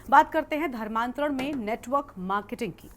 बात करते हैं धर्मांतरण में नेटवर्क मार्केटिंग की।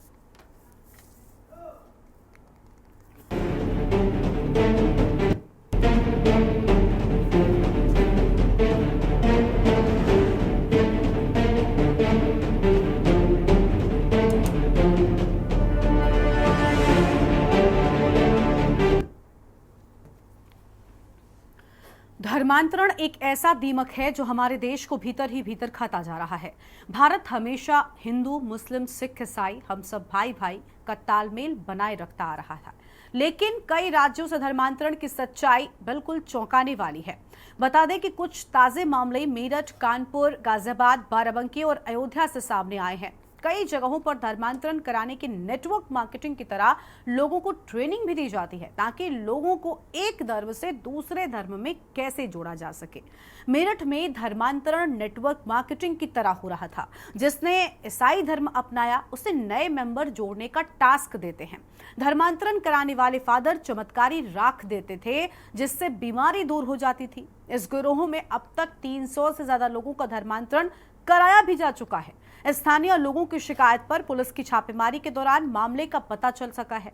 धर्मांतरण एक ऐसा दीमक है जो हमारे देश को भीतर ही भीतर खाता जा रहा है। भारत हमेशा हिंदू, मुस्लिम, सिख, ईसाई हम सब भाई भाई का तालमेल बनाए रखता आ रहा था, लेकिन कई राज्यों से धर्मांतरण की सच्चाई बिल्कुल चौंकाने वाली है। बता दें कि कुछ ताजे मामले मेरठ, कानपुर, गाजियाबाद, बाराबंकी और अयोध्या से सामने आए हैं। कई जगहों पर धर्मांतरण कराने की नेटवर्क मार्केटिंग की तरह लोगों को ट्रेनिंग भी दी जाती है ताकि लोगों को एक धर्म से दूसरे धर्म में कैसे जोड़ा जा सके। मेरठ में धर्मांतरण नेटवर्क मार्केटिंग की तरह हो रहा था। जिसने ईसाई धर्म अपनाया उसे नए मेंबर जोड़ने का टास्क देते हैं। धर्मांतरण कराने वाले फादर चमत्कारी राख देते थे जिससे बीमारी दूर हो जाती थी। इस गिरोह में अब तक 300 से ज्यादा लोगों का धर्मांतरण कराया भी जा चुका है। स्थानीय लोगों की शिकायत पर पुलिस की छापेमारी के दौरान मामले का पता चल सका है।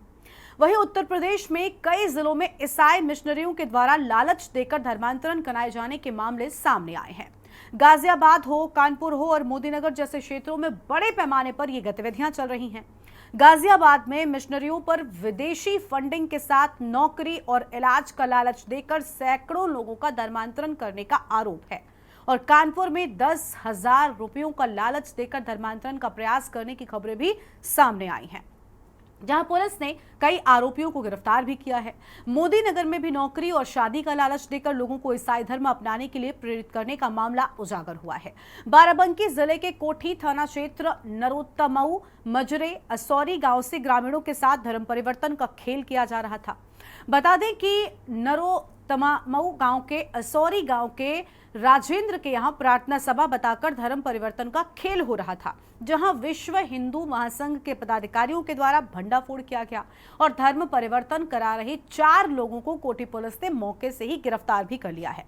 वहीं उत्तर प्रदेश में कई जिलों में ईसाई मिशनरियों के द्वारा लालच देकर धर्मांतरण कराए जाने के मामले सामने आए हैं। गाजियाबाद हो, कानपुर हो और मोदीनगर जैसे क्षेत्रों में बड़े पैमाने पर ये गतिविधियां चल रही हैं। गाजियाबाद में मिशनरियों पर विदेशी फंडिंग के साथ नौकरी और इलाज का लालच देकर सैकड़ों लोगों का धर्मांतरण करने का आरोप है और कानपुर में 10,000 रुपयों का लालच देकर धर्मांतरण का प्रयास करने की खबरें भी सामने आई हैं, जहां पुलिस ने कई आरोपियों को गिरफ्तार भी किया है। मोदीनगर में भी नौकरी और शादी का लालच देकर लोगों को ईसाई धर्म अपनाने के लिए प्रेरित करने का मामला उजागर हुआ है। बाराबंकी जिले के कोठी थाना क्षेत्र नरोत्तमऊ मजरे असौरी गांव से ग्रामीणों के साथ धर्म परिवर्तन का खेल किया जा रहा था। बता दें कि नरोत्तमऊ गांव के असौरी गांव के राजेंद्र के यहां प्रार्थना सभा बताकर धर्म परिवर्तन का खेल हो रहा था, जहां विश्व हिंदू महासंघ के पदाधिकारियों के द्वारा भंडाफोड़ किया गया और धर्म परिवर्तन करा रहे 4 लोगों को कोठी पुलिस ने मौके से ही गिरफ्तार भी कर लिया है।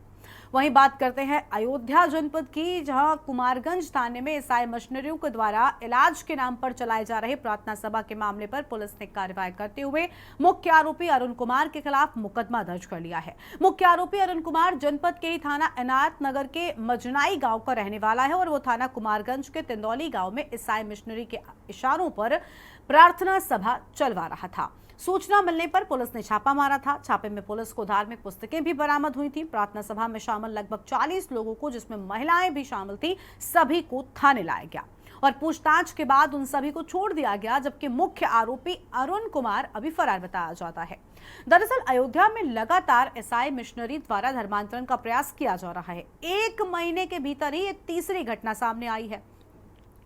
वहीं बात करते हैं अयोध्या जनपद की, जहां कुमारगंज थाने में ईसाई मिशनरियों के द्वारा इलाज के नाम पर चलाए जा रहे प्रार्थना सभा के मामले पर पुलिस ने कार्रवाई करते हुए मुख्य आरोपी अरुण कुमार के खिलाफ मुकदमा दर्ज कर लिया है। मुख्य आरोपी अरुण कुमार जनपद के ही थाना इनायत नगर के मजनाई गांव का रहने वाला है और वो थाना कुमारगंज के तिंदौली गांव में ईसाई मिशनरी के इशारों पर प्रार्थना सभा चलवा रहा था। सूचना मिलने पर पुलिस ने छापा मारा था। छापे में पुलिस को धार्मिक पुस्तकें भी बरामद हुई थी। प्रार्थना सभा में शामिल लगभग 40 लोगों को, जिसमें महिलाएं भी शामिल थी, सभी को थाने लाया गया और पूछताछ के बाद उन सभी को छोड़ दिया गया, जबकि मुख्य आरोपी अरुण कुमार अभी फरार बताया जाता है। दरअसल अयोध्या में लगातार ईसाई मिशनरी द्वारा धर्मांतरण का प्रयास किया जा रहा है। 1 महीने के भीतर ही ये तीसरी घटना सामने आई है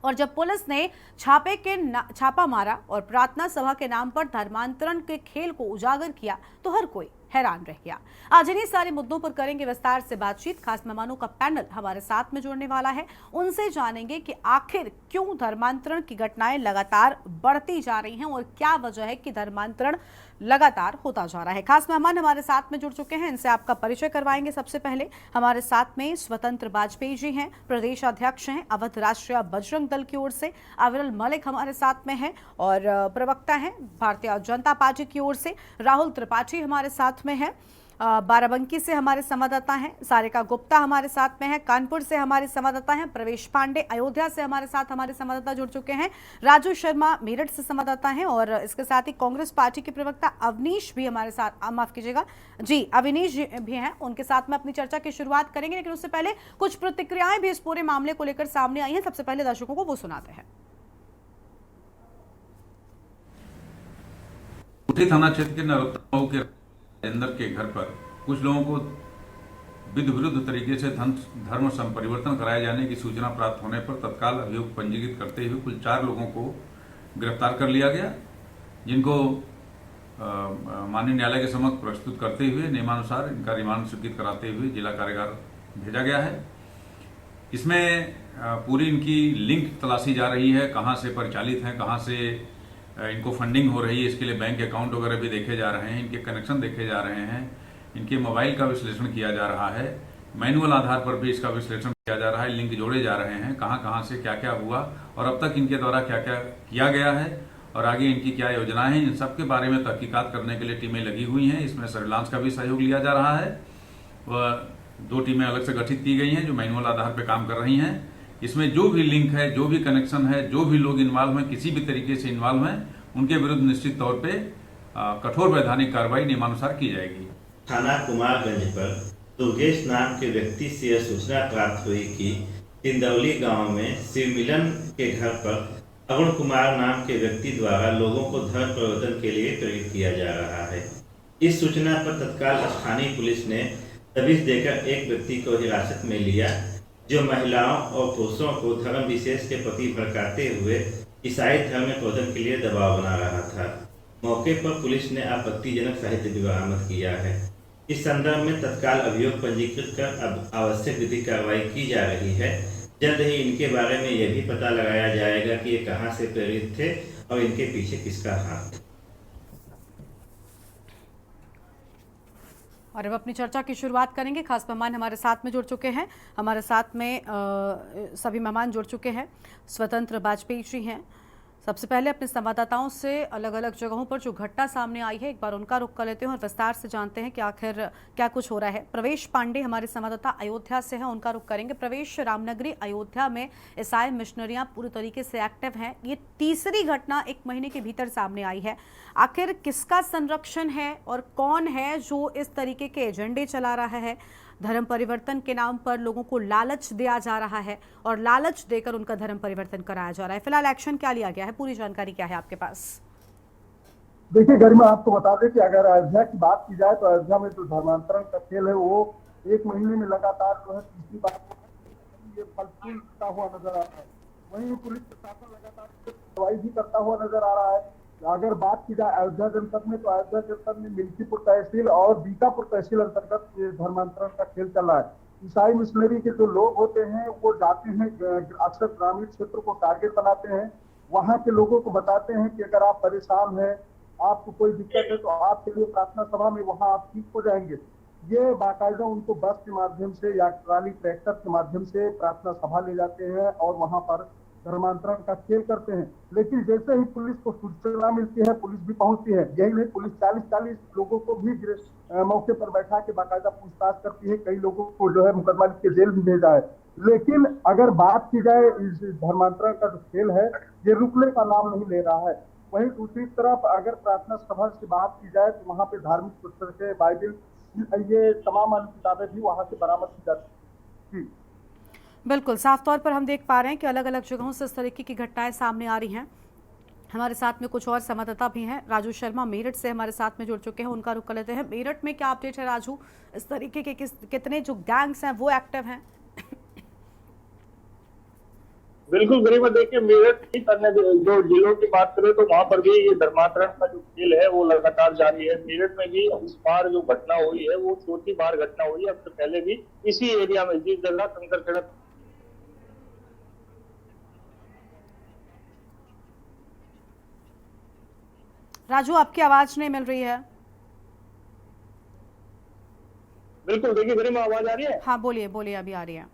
और जब पुलिस ने छापा मारा और प्रार्थना सभा के नाम पर धर्मांतरण के खेल को उजागर किया तो हर कोई हैरान रह गया। आज इन्हीं सारे मुद्दों पर करेंगे विस्तार से बातचीत। खास मेहमानों का पैनल हमारे साथ में जुड़ने वाला है। उनसे जानेंगे कि आखिर क्यों धर्मांतरण की घटनाएं लगातार बढ़ती जा रही हैं और क्या वजह है कि धर्मांतरण लगातार होता जा रहा है। खास मेहमान हमारे साथ में जुड़ चुके हैं, इनसे आपका परिचय करवाएंगे। सबसे पहले हमारे साथ में स्वतंत्र बाजपेयी जी हैं, प्रदेश अध्यक्ष हैं अवध राष्ट्रीय बजरंग दल की ओर से। अविरल मलिक हमारे साथ में हैं और प्रवक्ता हैं भारतीय जनता पार्टी की ओर से। राहुल त्रिपाठी हमारे साथ में है, बाराबंकी से हमारे संवाददाता हैं। सारिका गुप्ता हमारे साथ में है, कानपुर से हमारे संवाददाता हैं। प्रवेश पांडे अयोध्या से हमारे साथ हमारे संवाददाता जुड़ चुके हैं। राजू शर्मा मेरठ से संवाददाता हैं और इसके साथ ही कांग्रेस पार्टी के प्रवक्ता अवनीश भी हमारे साथ, माफ कीजिएगा जी, अवनीश भी हैं, उनके साथ में अपनी चर्चा की शुरुआत करेंगे। लेकिन उससे पहले कुछ प्रतिक्रियाएं भी इस पूरे मामले को लेकर सामने आई हैं। सबसे पहले दर्शकों को वो सुनाते हैं। थाना क्षेत्र के नरोत्तमऊ के अंदर के घर पर कुछ लोगों को विधि विरुद्ध तरीके से धर्म संपरिवर्तन कराए जाने की सूचना प्राप्त होने पर तत्काल अभियोग पंजीकृत करते हुए कुल 4 लोगों को गिरफ्तार कर लिया गया, जिनको माननीय न्यायालय के समक्ष प्रस्तुत करते हुए नियमानुसार इनका रिमांड स्वीकृत कराते हुए जिला कारागार भेजा गया है। इसमें पूरी इनकी लिंक तलाशी जा रही है, कहाँ से परिचालित हैं, कहाँ से इनको फंडिंग हो रही है, इसके लिए बैंक अकाउंट वगैरह भी देखे जा रहे हैं, इनके कनेक्शन देखे जा रहे हैं, इनके मोबाइल का विश्लेषण किया जा रहा है मैनुअल आधार पर भी इसका विश्लेषण किया जा रहा है, लिंक जोड़े जा रहे हैं, कहां कहां से क्या क्या हुआ और अब तक इनके द्वारा क्या क्या किया गया है और आगे इनकी क्या योजनाएं हैं, इन सब के बारे में तहकीकात करने के लिए टीमें लगी हुई हैं। इसमें सर्विलांस का भी सहयोग लिया जा रहा है। वह 2 टीमें अलग से गठित की गई हैं जो मैनुअल आधार पर काम कर रही हैं। इसमें जो भी लिंक है, जो भी कनेक्शन है, जो भी लोग इन्वॉल्व हैं, किसी भी तरीके से इन्वॉल्व हैं, उनके विरुद्ध निश्चित तौर पे कठोर वैधानिक कार्रवाई नियमानुसार की जाएगी। थाना कुमारगंज पर दुर्गेश नाम के व्यक्ति से यह सूचना प्राप्त हुई कि तिंदौली गांव में शिवमिलन के घर पर अरुण कुमार नाम के व्यक्ति द्वारा लोगों को धर्म परिवर्तन के लिए प्रेरित किया जा रहा है। इस सूचना पर तत्काल स्थानीय पुलिस ने दबिश देकर एक व्यक्ति को हिरासत में लिया जो महिलाओं और पुरुषों को धर्म विशेष के प्रति भड़काते हुए ईसाई धर्म में परिवर्तन के लिए दबाव बना रहा था। मौके पर पुलिस ने आपत्तिजनक साहित्य भी बरामद किया है। इस संदर्भ में तत्काल अभियोग पंजीकृत कर अब आवश्यक विधिक कार्रवाई की जा रही है। जल्द ही इनके बारे में यह भी पता लगाया जाएगा कि ये कहां से प्रेरित थे और इनके पीछे किसका हाथ। और अब अपनी चर्चा की शुरुआत करेंगे। खास मेहमान हमारे साथ में जुड़ चुके हैं। हमारे साथ में सभी मेहमान जुड़ चुके हैं। स्वतंत्र वाजपेयी जी हैं। सबसे पहले अपने संवाददाताओं से अलग अलग जगहों पर जो घटना सामने आई है एक बार उनका रुख कर लेते हैं और विस्तार से जानते हैं कि आखिर क्या कुछ हो रहा है। प्रवेश पांडे हमारे संवाददाता अयोध्या से हैं, उनका रुख करेंगे। प्रवेश, रामनगरी अयोध्या में ईसाई मिशनरियां पूरी तरीके से एक्टिव हैं। ये तीसरी घटना 1 महीने के भीतर सामने आई है। आखिर किसका संरक्षण है और कौन है जो इस तरीके के एजेंडे चला रहा है? धर्म परिवर्तन के नाम पर लोगों को लालच दिया जा रहा है और लालच देकर उनका धर्म परिवर्तन कराया जा रहा है। फिलहाल एक्शन क्या लिया गया है, पूरी जानकारी क्या है आपके पास? देखिए गरिमा, आपको बता दें कि अगर अयोध्या की बात की जाए तो अयोध्या में जो धर्मांतरण का खेल है वो 1 महीने में लगातार जो है तीसरी बार ये फलफूलता हुआ नजर आ रहा है। वहीं पुलिस प्रशासन लगातार कार्रवाई भी करता हुआ नजर आ रहा है। अगर बात की जाए अयोध्या जनपद में तो अयोध्या जनपद में मिल्कीपुर तहसील और बीकापुर तहसील अंतर्गत धर्मांतरण का खेल चल रहा है। ईसाई मिशनरी के जो लोग होते हैं वो जाते हैं, अक्सर ग्रामीण क्षेत्र को टारगेट बनाते हैं, वहां के लोगों को बताते हैं कि अगर आप परेशान हैं, आपको कोई दिक्कत है तो आपके लिए प्रार्थना सभा में वहां आप ठीक हो जाएंगे। ये बाकायदा उनको बस के माध्यम से या ट्राली ट्रैक्टर के माध्यम से प्रार्थना सभा ले जाते हैं और वहां पर धर्मांतरण का खेल करते हैं। लेकिन जैसे ही पुलिस को सूचना मिलती है पुलिस भी पहुंचती है। यही नहीं, पुलिस 40 लोगों को भी मौके पर बैठा के बाकायदा पूछताछ करती है। कई लोगों को जो है मुकदमा लिख के जेल भी भेजा है। लेकिन अगर बात की जाए इस धर्मांतरण का जो खेल है ये रुकने का नाम नहीं ले रहा है। वहीं दूसरी तरफ अगर प्रार्थना सभा की बात की जाए तो वहाँ पे धार्मिक पुस्तकें, बाइबिल, ये तमाम अन्य किताबें भी वहाँ से बरामद की जाती हैं। बिल्कुल, साफ तौर पर हम देख पा रहे हैं कि अलग अलग जगहों से इस तरीके की घटनाएं सामने आ रही हैं। हमारे साथ में कुछ और संवाददाता भी हैं। राजू शर्मा मेरठ से हमारे साथ में जुड़ चुके हैं, उनका रुख कर लेते हैं। मेरठ में क्या अपडेट है राजू? इस तरीके के कितने जो गैंग्स हैं वो एक्टिव हैं? बिल्कुल गरिमा, देखिए मेरठ की अन्य जो जिलों की बात करें तो वहां पर भी ये धर्मांतरण का जो खेल है वो लगातार जारी है। मेरठ में भी इस बार जो घटना हुई है वो चौथी बार घटना हुई है। अब से पहले भी इसी एरिया में जिस जगह कंकड़ राजू, आपकी आवाज नहीं मिल रही है। बिल्कुल, देखिए गरिमा, आवाज आ रही है? हाँ बोलिए बोलिए, अभी आ रही है।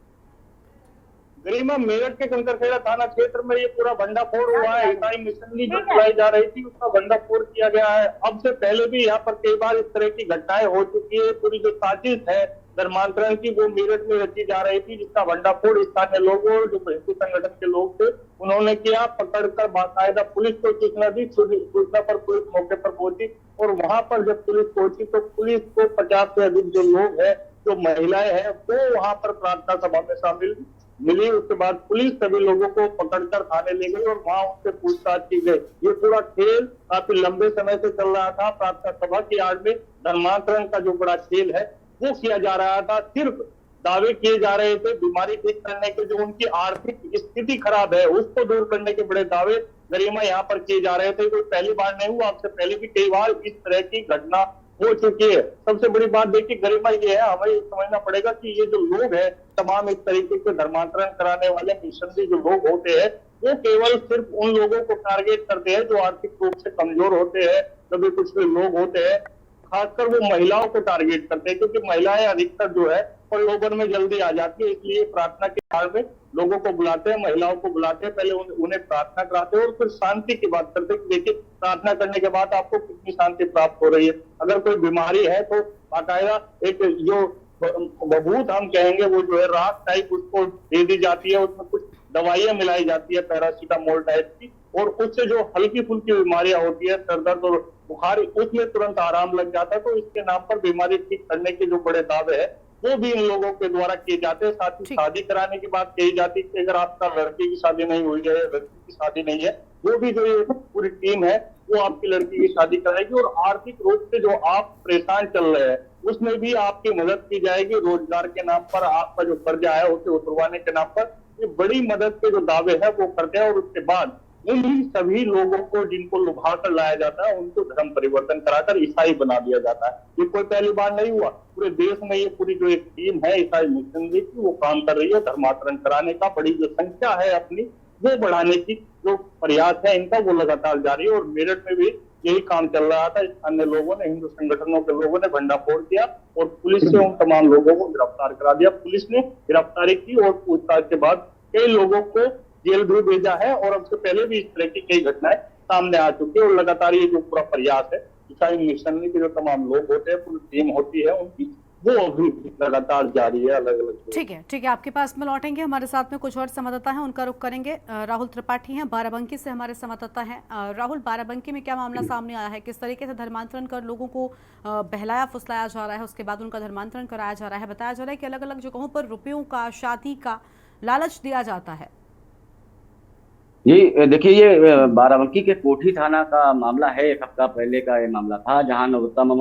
गरिमा, मेरठ के कंकरखेड़ा थाना क्षेत्र में ये पूरा भंडाफोड़ हुआ है। ईसाई मिशनरी जो चलाई जा रही थी उसका भंडाफोड़ किया गया है। अब से पहले भी यहाँ पर कई बार इस तरह की घटनाएं हो चुकी है। पूरी जो साजिश है धर्मांतरण की वो मेरठ में रची जा रही थी, जिसका भंडाफोड़ स्थानीय लोगों और जो हिंदू संगठन के लोग थे उन्होंने किया। पकड़कर बाकायदा पुलिस को सूचना दी। सूचना पर पुलिस मौके पर पहुंची और वहां पर जब पुलिस पहुंची तो पुलिस को 50 से अधिक जो लोग हैं, जो महिलाएं हैं, वो वहां पर प्रार्थना सभा में शामिल मिली। उसके बाद पुलिस सभी लोगों को पकड़कर थाने ले गई और वहां उनसे पूछताछ की गई। ये पूरा खेल काफी लंबे समय से चल रहा था। प्रार्थना सभा की आड़ में धर्मांतरण का जो बड़ा खेल है वो किया जा रहा था। सिर्फ दावे किए जा रहे थे बीमारी ठीक करने के, जो उनकी आर्थिक स्थिति खराब है उसको दूर करने के बड़े दावे गरिमा यहाँ पर किए जा रहे थे। कोई पहली बार नहीं हुआ, आपसे पहले भी कई बार इस तरह की घटना हो चुकी है। सबसे बड़ी बात देखिए गरिमा ये है, हमें समझना पड़ेगा कि ये जो लोग हैं तमाम इस तरीके के धर्मांतरण कराने वाले मिशनरी जो लोग होते हैं वो केवल सिर्फ उन लोगों को टारगेट करते हैं जो आर्थिक रूप से कमजोर होते हैं। कभी कुछ लोग होते हैं खासकर वो महिलाओं को टारगेट करते हैं, क्योंकि महिलाएं अधिकतर जो है प्रलोभन में जल्दी आ जाती है। इसलिए प्रार्थना के काल में लोगों को बुलाते हैं, महिलाओं को बुलाते हैं, पहले उन्हें प्रार्थना कराते हैं और फिर शांति की बात करते हैं कि देखिए प्रार्थना करने के बाद आपको कितनी शांति प्राप्त हो रही है। अगर कोई बीमारी है तो बाकायदा एक जो बबूत हम कहेंगे वो जो है राख टाइप उसको दे दी जाती है, उसमें कुछ दवाइयां मिलाई जाती है पैरासीटामोल टाइप की, और उससे जो हल्की फुल्की बीमारियां होती है सर दर्द और बुखार उसमें तुरंत आराम लग जाता है। तो इसके नाम पर बीमारी ठीक करने के जो बड़े दावे है वो भी इन लोगों के द्वारा किए जाते हैं। साथ ही शादी कराने की बात कही जाती है कि अगर आपका लड़के की शादी नहीं हुई है, लड़की की शादी नहीं है, वो भी जो ये पूरी टीम है वो आपकी लड़की की शादी कराएगी और आर्थिक रूप से जो आप परेशान चल रहे हैं उसमें भी आपकी मदद की जाएगी। रोजगार के नाम पर आपका जो कर्जा है उसे उतरवाने के नाम पर ये बड़ी मदद के जो दावे है वो करते हैं। और उसके बाद उन्हीं सभी लोगों को जिनको लुभा कर लाया जाता है उनको धर्म परिवर्तन कराकर ईसाई बना दिया जाता है। ये कोई पहली बार नहीं हुआ, पूरे देश में ये पूरी जो एक टीम है ईसाई मिशनरी की वो काम कर रही है धर्मांतरण कराने का। बड़ी जो संख्या है अपनी वो बढ़ाने की जो प्रयास है इनका वो लगातार जारी है। और मेरठ में भी यही काम चल रहा था। अन्य लोगों ने, हिंदू संगठनों के लोगों ने भंडाफोड़ किया और पुलिस से उन तमाम लोगों को गिरफ्तार करा दिया। पुलिस ने गिरफ्तारी की और पूछताछ के बाद कई लोगों को जेल भी भेजा है और अब से पहले भी इस तरह की कई घटनाएं सामने आ चुकी है। और लगातार ये जो पूरा प्रयास है ईसाई मिशनरी के जो तमाम लोग होते हैं, पूरी टीम होती है उनकी, वो अभी लगातार जारी है अलग अलग। ठीक है, आपके पास में लौटेंगे। हमारे साथ में कुछ और संवाददाता हैं, उनका रुख करेंगे। राहुल त्रिपाठी हैं, बाराबंकी से हमारे संवाददाता हैं। राहुल, बाराबंकी में क्या मामला सामने आया है? किस तरीके से धर्मांतरण कर लोगों को बहलाया फुसलाया जा रहा है, उसके बाद उनका धर्मांतरण कराया जा रहा है? बताया जा रहा है कि अलग अलग जगहों पर रुपयों का, शादी का लालच दिया जाता है। ये देखिए, ये बाराबंकी के कोठी थाना का मामला है। एक हफ्ता पहले का ये मामला था, जहां नरोत्तम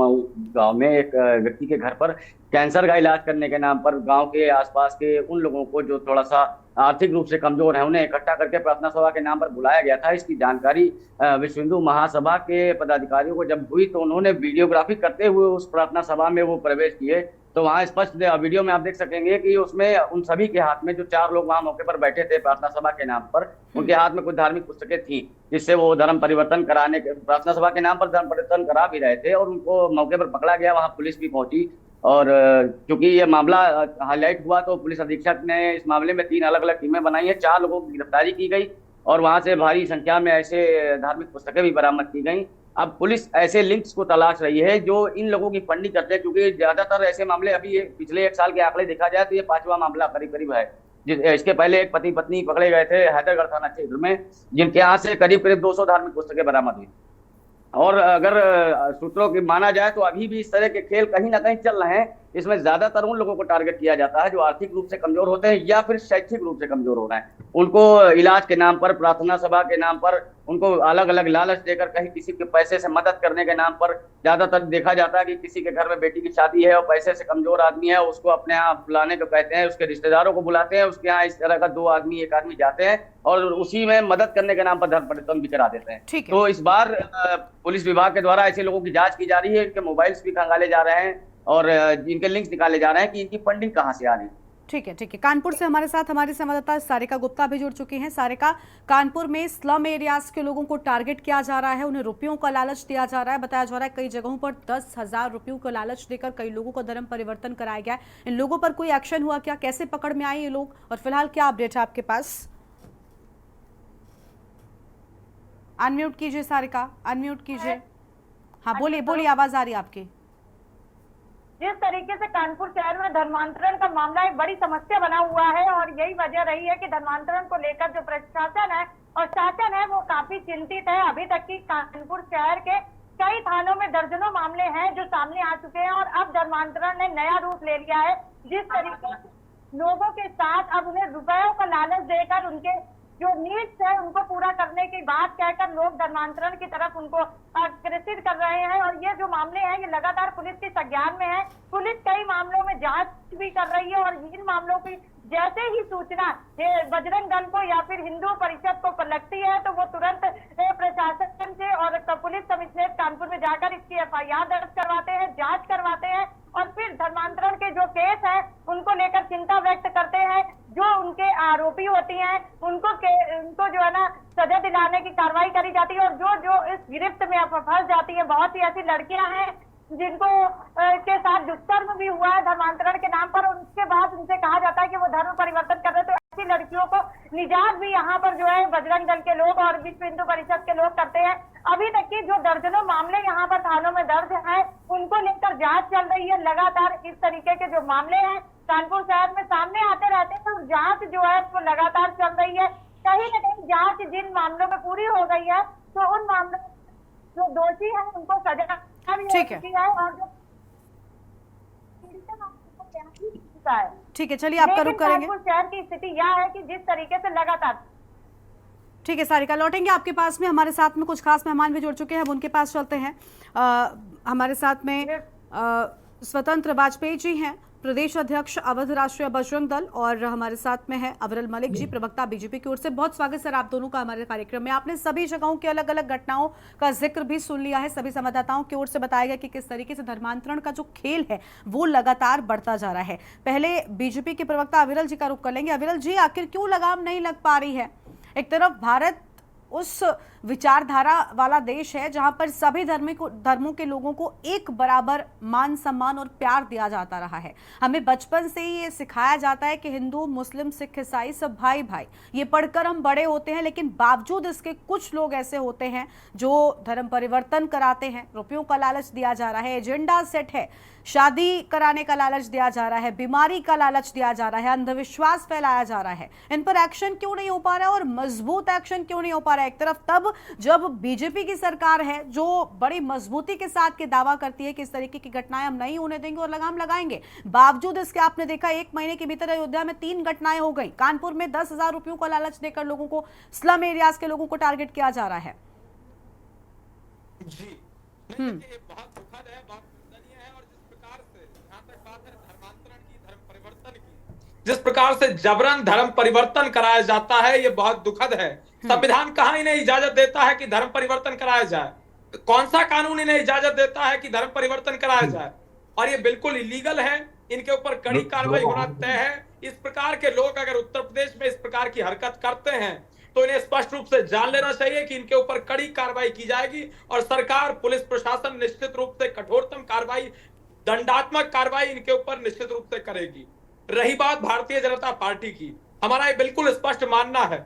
गांव में एक व्यक्ति के घर पर कैंसर का इलाज करने के नाम पर गांव के आसपास के उन लोगों को जो थोड़ा सा आर्थिक रूप से कमजोर है उन्हें इकट्ठा करके प्रार्थना सभा के नाम पर बुलाया गया था। इसकी जानकारी विश्व हिंदू महासभा के पदाधिकारियों को जब हुई तो उन्होंने वीडियोग्राफी करते हुए उस प्रार्थना सभा में वो प्रवेश किए। तो वहाँ स्पष्ट वीडियो में आप देख सकेंगे कि उसमें उन सभी के हाथ में, जो 4 लोग वहाँ मौके पर बैठे थे प्रार्थना सभा के नाम पर, उनके हाथ में कुछ धार्मिक पुस्तकें थी जिससे वो धर्म परिवर्तन कराने के, प्रार्थना सभा के नाम पर धर्म परिवर्तन करा भी रहे थे। और उनको मौके पर पकड़ा गया, वहाँ पुलिस भी पहुंची। और क्योंकि ये मामला हाईलाइट हुआ तो पुलिस अधीक्षक ने इस मामले में 3 अलग अलग टीमें बनाई है। 4 लोगों की गिरफ्तारी की गई और वहां से भारी संख्या में ऐसे धार्मिक पुस्तकें भी बरामद की गई। अब पुलिस ऐसे लिंक्स को तलाश रही है जो इन लोगों की फंडिंग करते हैं, क्योंकि ज्यादातर ऐसे मामले, अभी पिछले 1 साल के आंकड़े देखा जाए तो ये 5वां मामला करीब करीब है। इसके पहले एक पति पत्नी पकड़े गए थे हैदरगढ़ थाना क्षेत्र में, जिनके यहाँ से करीब करीब 200 धार्मिक पुस्तकें बरामद हुई। और अगर सूत्रों की माना जाए तो अभी भी इस तरह के खेल कहीं ना कहीं चल रहे हैं। इसमें ज्यादातर उन लोगों को टारगेट किया जाता है जो आर्थिक रूप से कमजोर होते हैं या फिर शैक्षिक रूप से कमजोर हो रहे हैं। उनको इलाज के नाम पर, प्रार्थना सभा के नाम पर उनको अलग अलग लालच देकर, कहीं किसी के पैसे से मदद करने के नाम पर, ज्यादातर देखा जाता है कि किसी के घर में बेटी की शादी है और पैसे से कमजोर आदमी है, उसको अपने यहाँ बुलाने को कहते हैं, उसके रिश्तेदारों को बुलाते हैं, उसके यहाँ इस तरह का 2 आदमी 1 आदमी जाते हैं और उसी में मदद करने के नाम पर धर्म परिवर्तन भी करा देते हैं। तो इस बार पुलिस विभाग के द्वारा ऐसे लोगों की जांच की जा रही है, इनके मोबाइल्स भी खंगाले जा रहे हैं और इनके लिंक्स निकाले जा रहे हैं कि इनकी फंडिंग कहाँ से आ रही है। ठीक है। कानपुर से हमारे साथ हमारी संवाददाता सारिका गुप्ता भी जुड़ चुकी हैं। सारिका, कानपुर में स्लम एरियाज के लोगों को टारगेट किया जा रहा है, उन्हें रुपयों का लालच दिया जा रहा है। बताया जा रहा है कई जगहों पर 10,000 रुपयों का लालच देकर कई लोगों को धर्म परिवर्तन कराया गया। इन लोगों पर कोई एक्शन हुआ क्या? कैसे पकड़ में आए ये लोग और फिलहाल क्या अपडेट है आपके पास? अनम्यूट कीजिए सारिका, अनम्यूट कीजिए। हाँ बोलिए, आवाज आ रही है आपकी। जिस तरीके से कानपुर शहर में धर्मांतरण का मामला एक बड़ी समस्या बना हुआ है और यही वजह रही है कि धर्मांतरण को लेकर जो प्रशासन है और शासन है वो काफी चिंतित है। अभी तक की कानपुर शहर के कई थानों में दर्जनों मामले हैं जो सामने आ चुके हैं और अब धर्मांतरण ने नया रूप ले लिया है। जिस तरीके से लोगों के साथ अब उन्हें रुपयों का लालच देकर उनके जो नीड्स है उनको पूरा करने की बात कहकर लोग धर्मांतरण की तरफ उनको आकर्षित कर रहे हैं। और ये जो मामले हैं ये लगातार पुलिस के संज्ञान में है। पुलिस कई मामलों में जांच भी कर रही है और इन मामलों की जैसे ही सूचना बजरंग दल को या फिर हिंदू परिषद को लगती है तो वो तुरंत प्रशासन से और पुलिस कमिश्नरेट कानपुर में जाकर इसकी FIR दर्ज करवाते हैं, जांच करवाते हैं और फिर धर्मांतरण के जो केस है उनको लेकर चिंता व्यक्त करते हैं। जो उनके आरोपी होती हैं उनको जो है ना सजा दिलाने की कार्रवाई करी जाती है और जो इस गिरफ्त में फंस जाती है। बहुत सी ऐसी लड़कियां हैं जिनको के साथ दुष्कर्म भी हुआ है धर्मांतरण के नाम पर, उसके बाद उनसे कहा जाता है कि वो धर्म परिवर्तन कर रहे, तो ऐसी लड़कियों को निजात भी यहाँ पर जो है बजरंग दल के लोग और विश्व हिंदू परिषद के लोग करते हैं। अभी तक की जो दर्जनों मामले यहाँ पर थानों में दर्ज हैं, उनको लेकर जांच चल रही है। लगातार इस तरीके के जो मामले हैं कानपुर शहर में सामने आते रहते हैं और जांच जो है वो लगातार चल रही है। कहीं न कहीं जांच जिन मामलों में पूरी हो गई है, तो उन मामलों जो दोषी है उनको सजा भी हो ठीक है। चुकी है और जो पीड़ित है उनको न्याय भी मिल चुका है। ठीक है, चलिए आपका रुख करेंगे। कानपुर शहर की स्थिति यह है कि जिस तरीके से लगातार ठीक है सारिका, लौटेंगे आपके पास में। हमारे साथ में कुछ खास मेहमान भी जुड़ चुके हैं, अब उनके पास चलते हैं। हमारे साथ में स्वतंत्र वाजपेयी जी हैं, प्रदेश अध्यक्ष अवध राष्ट्रीय बजरंग दल, और हमारे साथ में है अविरल मलिक जी, प्रवक्ता बीजेपी की ओर से। बहुत स्वागत सर आप दोनों का हमारे कार्यक्रम में। आपने सभी जगहों की अलग अलग घटनाओं का जिक्र भी सुन लिया है, सभी संवाददाताओं की ओर से बताया गया कि किस तरीके से धर्मांतरण का जो खेल है वो लगातार बढ़ता जा रहा है। पहले बीजेपी के प्रवक्ता अविरल जी का रुख कर लेंगे। अविरल जी, आखिर क्यों लगाम नहीं लग पा रही है? एक तरफ भारत उस विचारधारा वाला देश है जहां पर सभी धर्मों के लोगों को एक बराबर मान सम्मान और प्यार दिया जाता रहा है। हमें बचपन से ही ये सिखाया जाता है कि हिंदू मुस्लिम सिख ईसाई सब भाई भाई, ये पढ़कर हम बड़े होते हैं। लेकिन बावजूद इसके कुछ लोग ऐसे होते हैं जो धर्म परिवर्तन कराते हैं। रुपयों का लालच दिया जा रहा है, एजेंडा सेट है, शादी कराने का लालच दिया जा रहा है, बीमारी का लालच दिया जा रहा है, अंधविश्वास फैलाया जा रहा है। इन पर एक्शन क्यों नहीं हो पा रहा है और मजबूत एक्शन क्यों नहीं हो पा रहा है? एक तरफ तब जब बीजेपी की सरकार है जो बड़ी मजबूती के साथ के दावा करती है कि इस तरीके की घटनाएं हम नहीं होने देंगे और लगाम लगाएंगे, बावजूद इसके आपने देखा 1 महीने के भीतर अयोध्या में 3 घटनाएं हो गई। कानपुर में 10,000 रुपयों का लालच देकर लोगों को, स्लम एरियाज के लोगों को टारगेट किया जा रहा है। जी ये बहुत दुखद है, बहुत निंदनीय है। और जिस प्रकार से जहां तक बात है धर्मांतरण की, धर्म परिवर्तन की, जिस प्रकार से जबरन धर्म परिवर्तन कराया जाता है, ये बहुत दुखद है। संविधान कहाँ इन्हें इजाजत देता है कि धर्म परिवर्तन कराया जाए? कौन सा कानून इन्हें इजाजत देता है कि धर्म परिवर्तन कराया जाए? और ये बिल्कुल इलीगल है, इनके ऊपर कड़ी कार्रवाई होना तय है। इस प्रकार के लोग अगर उत्तर प्रदेश में इस प्रकार की हरकत करते हैं तो इन्हें स्पष्ट रूप से जान लेना चाहिए कि इनके ऊपर कड़ी कार्रवाई की जाएगी और सरकार, पुलिस प्रशासन निश्चित रूप से कठोरतम कार्रवाई, दंडात्मक कार्रवाई इनके ऊपर निश्चित रूप से करेगी। रही बात भारतीय जनता पार्टी की, हमारा ये बिल्कुल स्पष्ट मानना है,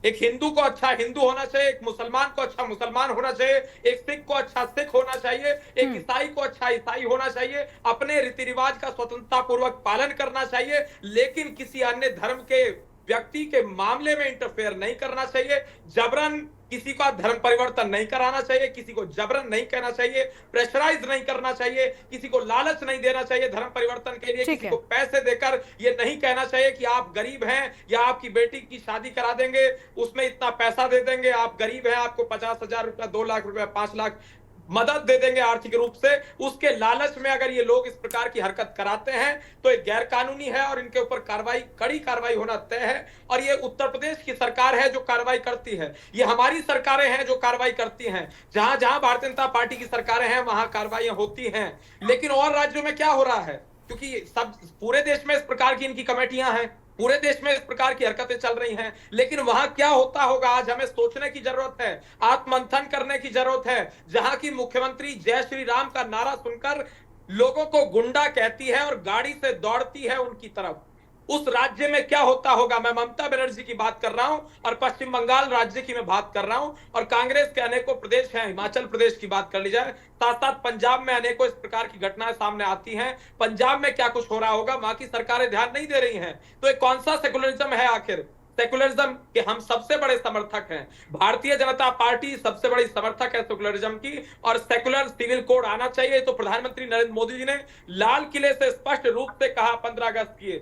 एक हिंदू को अच्छा हिंदू होना चाहिए, एक मुसलमान को अच्छा मुसलमान होना चाहिए, एक सिख को अच्छा सिख होना चाहिए, एक ईसाई को अच्छा ईसाई होना चाहिए, अपने रीति रिवाज का स्वतंत्रता पूर्वक पालन करना चाहिए, लेकिन किसी अन्य धर्म के व्यक्ति के मामले में इंटरफेयर नहीं करना चाहिए। जबरन किसी का धर्म परिवर्तन नहीं कराना चाहिए, किसी को जबरन नहीं कहना चाहिए, प्रेशराइज नहीं करना चाहिए, किसी को लालच नहीं देना चाहिए धर्म परिवर्तन के लिए, किसी को पैसे देकर ये नहीं कहना चाहिए कि आप गरीब हैं या आपकी बेटी की शादी करा देंगे, उसमें इतना पैसा दे देंगे, आप गरीब हैं, आपको 50,000 रुपया, 2 लाख रुपया, 5 लाख मदद दे देंगे आर्थिक रूप से। उसके लालच में अगर ये लोग इस प्रकार की हरकत कराते हैं तो ये गैर कानूनी है और इनके ऊपर कार्रवाई, कड़ी कार्रवाई होना तय है। और ये उत्तर प्रदेश की सरकार है जो कार्रवाई करती है, ये हमारी सरकारें हैं जो कार्रवाई करती हैं। जहां जहां भारतीय जनता पार्टी की सरकारें हैं वहां कार्रवाइयां होती हैं। लेकिन और राज्यों में क्या हो रहा है? क्योंकि सब पूरे देश में इस प्रकार की इनकी कमेटियां हैं, पूरे देश में इस प्रकार की हरकतें चल रही हैं, लेकिन वहां क्या होता होगा आज हमें सोचने की जरूरत है, आत्ममंथन करने की जरूरत है। जहां की मुख्यमंत्री जय श्री राम का नारा सुनकर लोगों को गुंडा कहती है और गाड़ी से दौड़ती है उनकी तरफ, उस राज्य में क्या होता होगा? मैं ममता बनर्जी की बात कर रहा हूं और पश्चिम बंगाल राज्य की मैं बात कर रहा हूं और कांग्रेस के अनेकों प्रदेश हैं, हिमाचल प्रदेश की बात कर ली जाए, साथ साथ पंजाब में अनेकों इस प्रकार की घटनाएं सामने आती हैं। पंजाब में क्या कुछ हो रहा होगा? वहां की सरकारें ध्यान नहीं दे रही हैं। तो ये कौन सा सेकुलरिज्म है आखिर? सेकुलरिज्म के हम सबसे बड़े समर्थक हैं, भारतीय जनता पार्टी सबसे बड़ी समर्थक है सेकुलरिज्म की, और सेकुलर सिविल कोड आना चाहिए। तो प्रधानमंत्री नरेंद्र मोदी जी ने लाल किले से स्पष्ट रूप से कहा 15 अगस्त के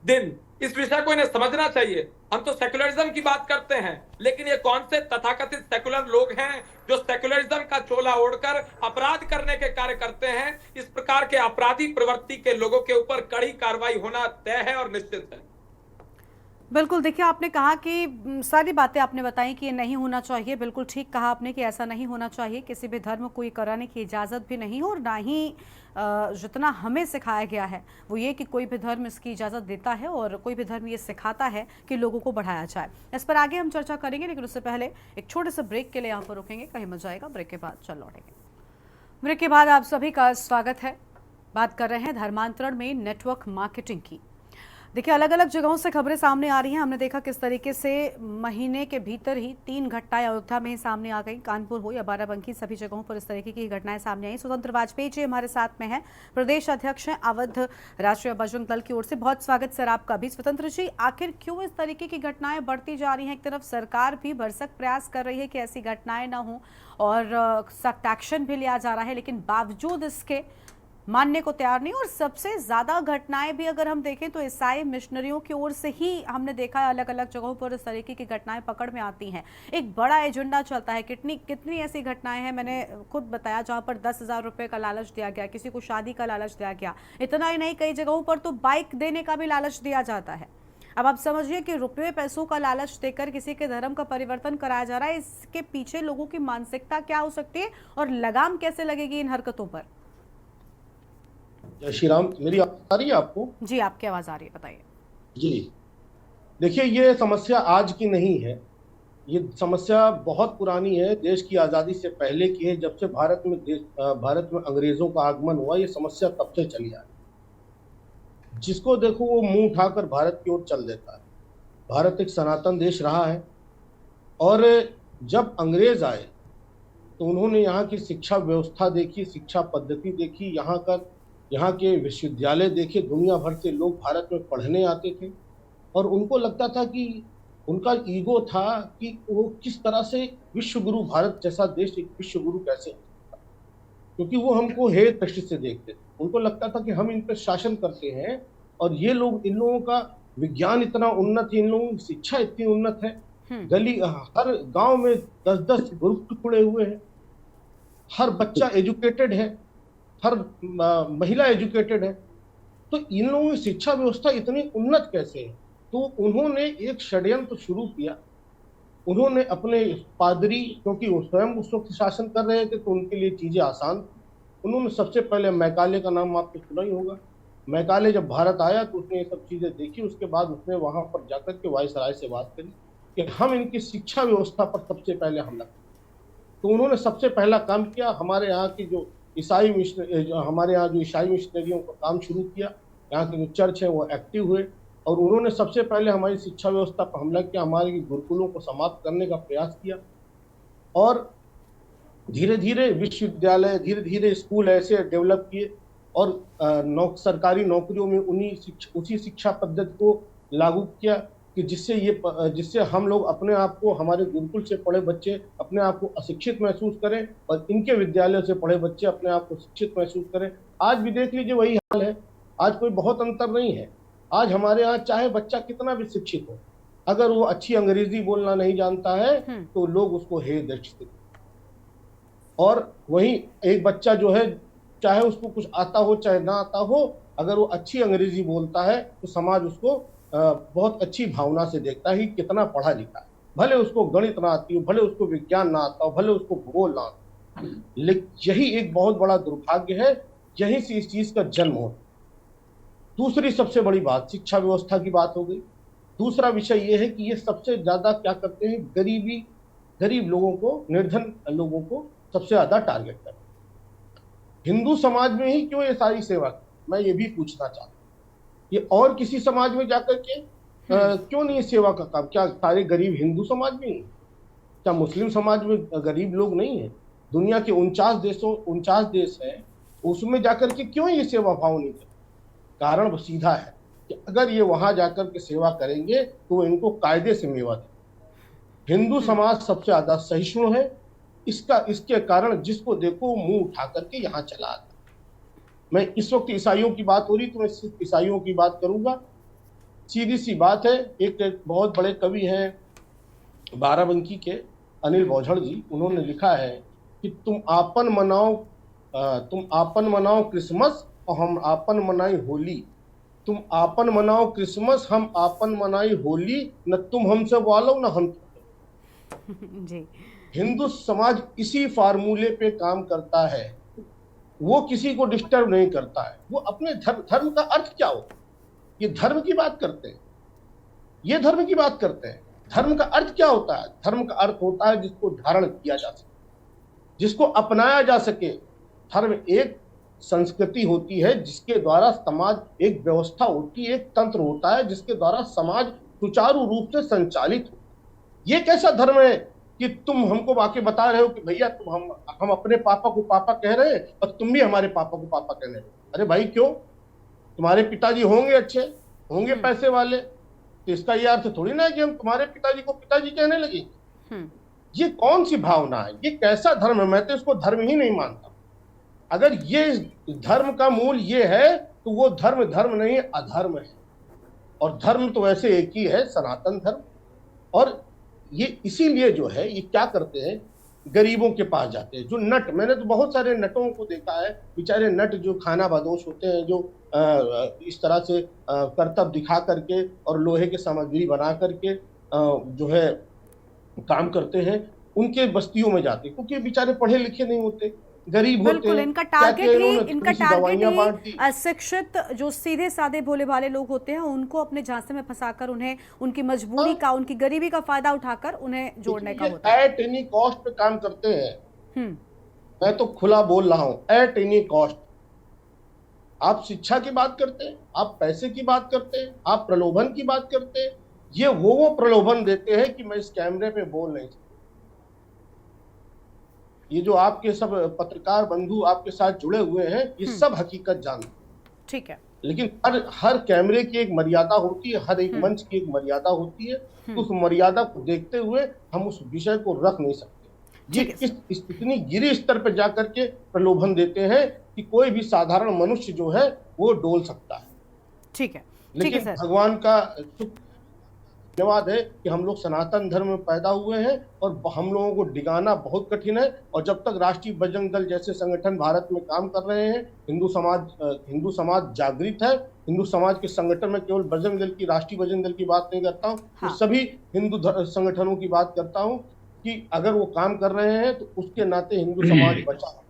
दिन, इस विषय को इन्हें समझना चाहिए। हम तो सेकुलरिज्म की बात करते हैं, लेकिन ये कौन से तथाकथित सेकुलर लोग हैं जो सेकुलरिज्म का चोला ओढ़कर अपराध करने के कार्य करते हैं? इस प्रकार के अपराधी प्रवृत्ति के लोगों के ऊपर कड़ी कार्रवाई होना तय है और निश्चित है। बिल्कुल, देखिए आपने कहा कि सारी बातें आपने बताई कि ये नहीं होना चाहिए, बिल्कुल ठीक कहा आपने कि ऐसा नहीं होना चाहिए, किसी भी धर्म को ये कराने की इजाज़त भी नहीं हो, और ना ही जितना हमें सिखाया गया है वो ये कि कोई भी धर्म इसकी इजाज़त देता है और कोई भी धर्म ये सिखाता है कि लोगों को बढ़ाया जाए। इस पर आगे हम चर्चा करेंगे, लेकिन उससे पहले एक छोटे से ब्रेक के लिए यहाँ पर रुकेंगे, कहीं मत जाएगा, ब्रेक के बाद चल लौटेंगे। ब्रेक के बाद आप सभी का स्वागत है। बात कर रहे हैं धर्मांतरण में नेटवर्क मार्केटिंग की। देखिए, अलग अलग जगहों से खबरें सामने आ रही हैं। हमने देखा किस तरीके से महीने के भीतर ही 3 घटनाएं अयोध्या में सामने आ गई। कानपुर हो या बाराबंकी, सभी जगहों पर इस तरीके की घटनाएं सामने आई। स्वतंत्र वाजपेयी जी हमारे साथ में हैं, प्रदेश अध्यक्ष हैं अवध राष्ट्रीय बजरंग दल की ओर से। बहुत स्वागत सर आपका भी। स्वतंत्र जी, आखिर क्यों इस तरीके की घटनाएं बढ़ती जा रही हैं? एक तरफ सरकार भी भरसक प्रयास कर रही है कि ऐसी घटनाएं ना हो और सख्त एक्शन भी लिया जा रहा है, लेकिन बावजूद इसके मानने को तैयार नहीं। और सबसे ज्यादा घटनाएं भी अगर हम देखें तो ईसाई मिशनरियों की ओर से ही हमने देखा है, अलग अलग जगहों पर इस तरीके की घटनाएं पकड़ में आती हैं। एक बड़ा एजेंडा चलता है। कितनी ऐसी घटनाएं हैं, मैंने खुद बताया, जहां पर 10,000 रुपए का लालच दिया गया, किसी को शादी का लालच दिया गया। इतना ही नहीं, कई जगहों पर तो बाइक देने का भी लालच दिया जाता है। अब आप समझिए कि रुपये पैसों का लालच देकर किसी के धर्म का परिवर्तन कराया जा रहा है। इसके पीछे लोगों की मानसिकता क्या हो सकती है और लगाम कैसे लगेगी इन हरकतों पर? जय श्री राम। मेरी आवाज आ रही है आपको? जी, आपकी आवाज आ रही है, बताइए। जी, देखिए, ये समस्या आज की नहीं है। ये समस्या बहुत पुरानी है, देश की आज़ादी से पहले की है। जब से भारत में अंग्रेजों का आगमन हुआ, ये समस्या तब से चली आ रही। जिसको देखो वो मुंह उठाकर भारत की ओर चल देता है। भारत एक सनातन देश रहा है और जब अंग्रेज आए तो उन्होंने यहाँ की शिक्षा व्यवस्था देखी, शिक्षा पद्धति देखी, यहाँ के विश्वविद्यालय देखे। दुनिया भर से लोग भारत में पढ़ने आते थे और उनको लगता था कि उनका ईगो था कि वो किस तरह से विश्व गुरु, भारत जैसा देश एक विश्व गुरु कैसे हो सकता, क्योंकि वो हमको हेय दृष्टि से देखते थे। उनको लगता था कि हम इन पर शासन करते हैं और ये लोग, इन लोगों का विज्ञान इतना उन्नत है, इन लोगों की शिक्षा इतनी उन्नत है। हर गांव में 10-10 गुरुकुल खुले हुए हैं, हर बच्चा एजुकेटेड है, हर महिला एजुकेटेड है। तो इन लोगों की शिक्षा व्यवस्था इतनी उन्नत कैसे है? तो उन्होंने एक षड्यंत्र शुरू किया। उन्होंने अपने पादरी, क्योंकि वो स्वयं उस वक्त शासन कर रहे थे तो उनके लिए चीजें आसान थी, उन्होंने सबसे पहले मैकाले का नाम आपने सुना ही होगा। मैकाले जब भारत आया तो उसने ये सब चीजें देखी। उसके बाद उसने वहां पर जाकर के वायसराय से बात करी कि हम इनकी शिक्षा व्यवस्था पर सबसे पहले हमला करें। तो उन्होंने सबसे पहला काम किया, हमारे यहाँ की जो ईसाई मिशनरियों का काम शुरू किया। यहाँ के जो चर्च है वो एक्टिव हुए और उन्होंने सबसे पहले हमारी शिक्षा व्यवस्था पर हमला किया, हमारे गुरुकुलों को समाप्त करने का प्रयास किया। और धीरे धीरे विश्वविद्यालय, धीरे धीरे स्कूल ऐसे डेवलप किए और सरकारी नौकरियों में उसी शिक्षा पद्धति को लागू किया कि जिससे हम लोग अपने आप को, हमारे गुरुकुल से पढ़े बच्चे अपने आप को अशिक्षित महसूस करें और इनके विद्यालयों से पढ़े बच्चे अपने आप को शिक्षित महसूस करें। आज भी देख लीजिए वही हाल है। आज कोई बहुत अंतर नहीं है। आज हमारे यहाँ चाहे बच्चा कितना भी शिक्षित हो, अगर वो अच्छी अंग्रेजी बोलना नहीं जानता है तो लोग उसको हेय दृष्टि। और वहीं एक बच्चा जो है, चाहे उसको कुछ आता हो चाहे ना आता हो, अगर वो अच्छी अंग्रेजी बोलता है तो समाज उसको बहुत अच्छी भावना से देखता है, कितना पढ़ा लिखा है। भले उसको गणित ना आती हो, भले उसको विज्ञान ना आता हो, भले उसको भूगोल ना आता हो। लेकिन यही एक बहुत बड़ा दुर्भाग्य है, यहीं से इस चीज का जन्म हो। दूसरी सबसे बड़ी बात शिक्षा व्यवस्था की बात हो गई। दूसरा विषय यह है कि ये सबसे ज्यादा क्या करते हैं, गरीब लोगों को, निर्धन लोगों को सबसे ज्यादा टारगेट करते हैं। हिंदू समाज में ही क्यों ये सारी सेवा, मैं ये भी पूछना चाहता हूँ। ये और किसी समाज में जाकर के क्यों नहीं सेवा का काम? क्या सारे गरीब हिंदू समाज में ही? क्या मुस्लिम समाज में गरीब लोग नहीं है? दुनिया के 49 देश है, उसमें जाकर के क्यों ये सेवा भाव नहीं करते? कारण सीधा है कि अगर ये वहां जाकर के सेवा करेंगे तो इनको कायदे से मेवा दें। हिंदू समाज सबसे ज्यादा सहिष्णु है। इसके कारण जिसको देखो मुंह उठा करके यहाँ चला आता। मैं इस वक्त ईसाइयों की बात हो रही तो मैं सिर्फ ईसाइयों की बात करूंगा। सीधी सी बात है, एक बहुत बड़े कवि हैं बाराबंकी के, अनिल बौझड़ जी, उन्होंने लिखा है कि तुम आपन मनाओ क्रिसमस और हम आपन मनाई होली। तुम आपन मनाओ क्रिसमस, हम आपन मनाई होली, न तुम हमसे वालो न हम जी। हिंदू समाज इसी फार्मूले पे काम करता है। वो किसी को डिस्टर्ब नहीं करता है। वो अपने धर्म का अर्थ क्या हो, ये धर्म की बात करते हैं, ये धर्म की बात करते हैं। धर्म का अर्थ क्या होता है? धर्म का अर्थ होता है जिसको धारण किया जा सके, जिसको अपनाया जा सके। धर्म एक संस्कृति होती है जिसके द्वारा समाज, एक व्यवस्था होती है, एक तंत्र होता है जिसके द्वारा समाज सुचारू रूप से संचालित हो। ये कैसा धर्म है कि तुम हमको आके बता रहे हो कि भैया तुम हम अपने पापा को पापा कह रहे हैं और तुम भी हमारे पापा को पापा कह रहे हो? अरे भाई क्यों? तुम्हारे पिताजी होंगे अच्छे, होंगे पैसे वाले, तो इसका ये अर्थ थोड़ी ना है कि हम तुम्हारे पिताजी को पिताजी कहने लगे। ये कौन सी भावना है? ये कैसा धर्म है? मैं तो इसको धर्म ही नहीं मानता। अगर ये धर्म का मूल ये है तो वो धर्म धर्म नहीं, अधर्म है। और धर्म तो वैसे एक ही है, सनातन धर्म। और ये इसीलिए जो है ये क्या करते हैं, गरीबों के पास जाते हैं। जो नट, मैंने तो बहुत सारे नटों को देखा है, बेचारे नट जो खाना बदोश होते हैं, जो इस तरह से करतब दिखा करके और लोहे की सामग्री बना करके जो है काम करते हैं, उनके बस्तियों में जाते हैं, क्योंकि बेचारे पढ़े लिखे नहीं होते, गरीब होते बिल्कुल, हैं। इनका टारगेट बांट ही अशिक्षित जो सीधे साधे भोले भाले लोग होते हैं उनको अपने झांसे में फंसाकर उन्हें उनकी मजबूरी का, उनकी गरीबी का फायदा उठाकर उन्हें जोड़ने का होता है। एट एनी कॉस्ट पे काम करते हैं। मैं तो खुला बोल रहा हूँ, एट एनी कॉस्ट। आप शिक्षा की बात करते हैं, आप पैसे की बात करते हैं, आप प्रलोभन की बात करते हैं। ये वो प्रलोभन देते हैं कि मैं इस कैमरे पे बोल नहीं सकता। ये जो आपके सब पत्रकार बंधु आपके साथ जुड़े हुए हैं, ये सब हकीकत जानते हैं। ठीक है, लेकिन हर कैमरे की एक मर्यादा होती है, हर एक मंच की एक मर्यादा होती है। तो उस मर्यादा को देखते हुए हम उस विषय को रख नहीं सकते। ये इतनी गिरी स्तर पर जाकर के प्रलोभन देते हैं कि कोई भी साधारण मनुष्य जो है वो डोल सकता है। ठीक है, लेकिन भगवान का धन्यवाद है कि हम लोग सनातन धर्म में पैदा हुए हैं और हम लोगों को डिगाना बहुत कठिन है। और जब तक राष्ट्रीय बजरंग दल जैसे संगठन भारत में काम कर रहे हैं, हिंदू समाज जागृत है। हिंदू समाज के संगठन में केवल बजरंग दल की, राष्ट्रीय बजरंग दल की बात नहीं करता हूँ, तो सभी हिंदू संगठनों की बात करता हूँ कि अगर वो काम कर रहे हैं तो उसके नाते हिंदू समाज बचा।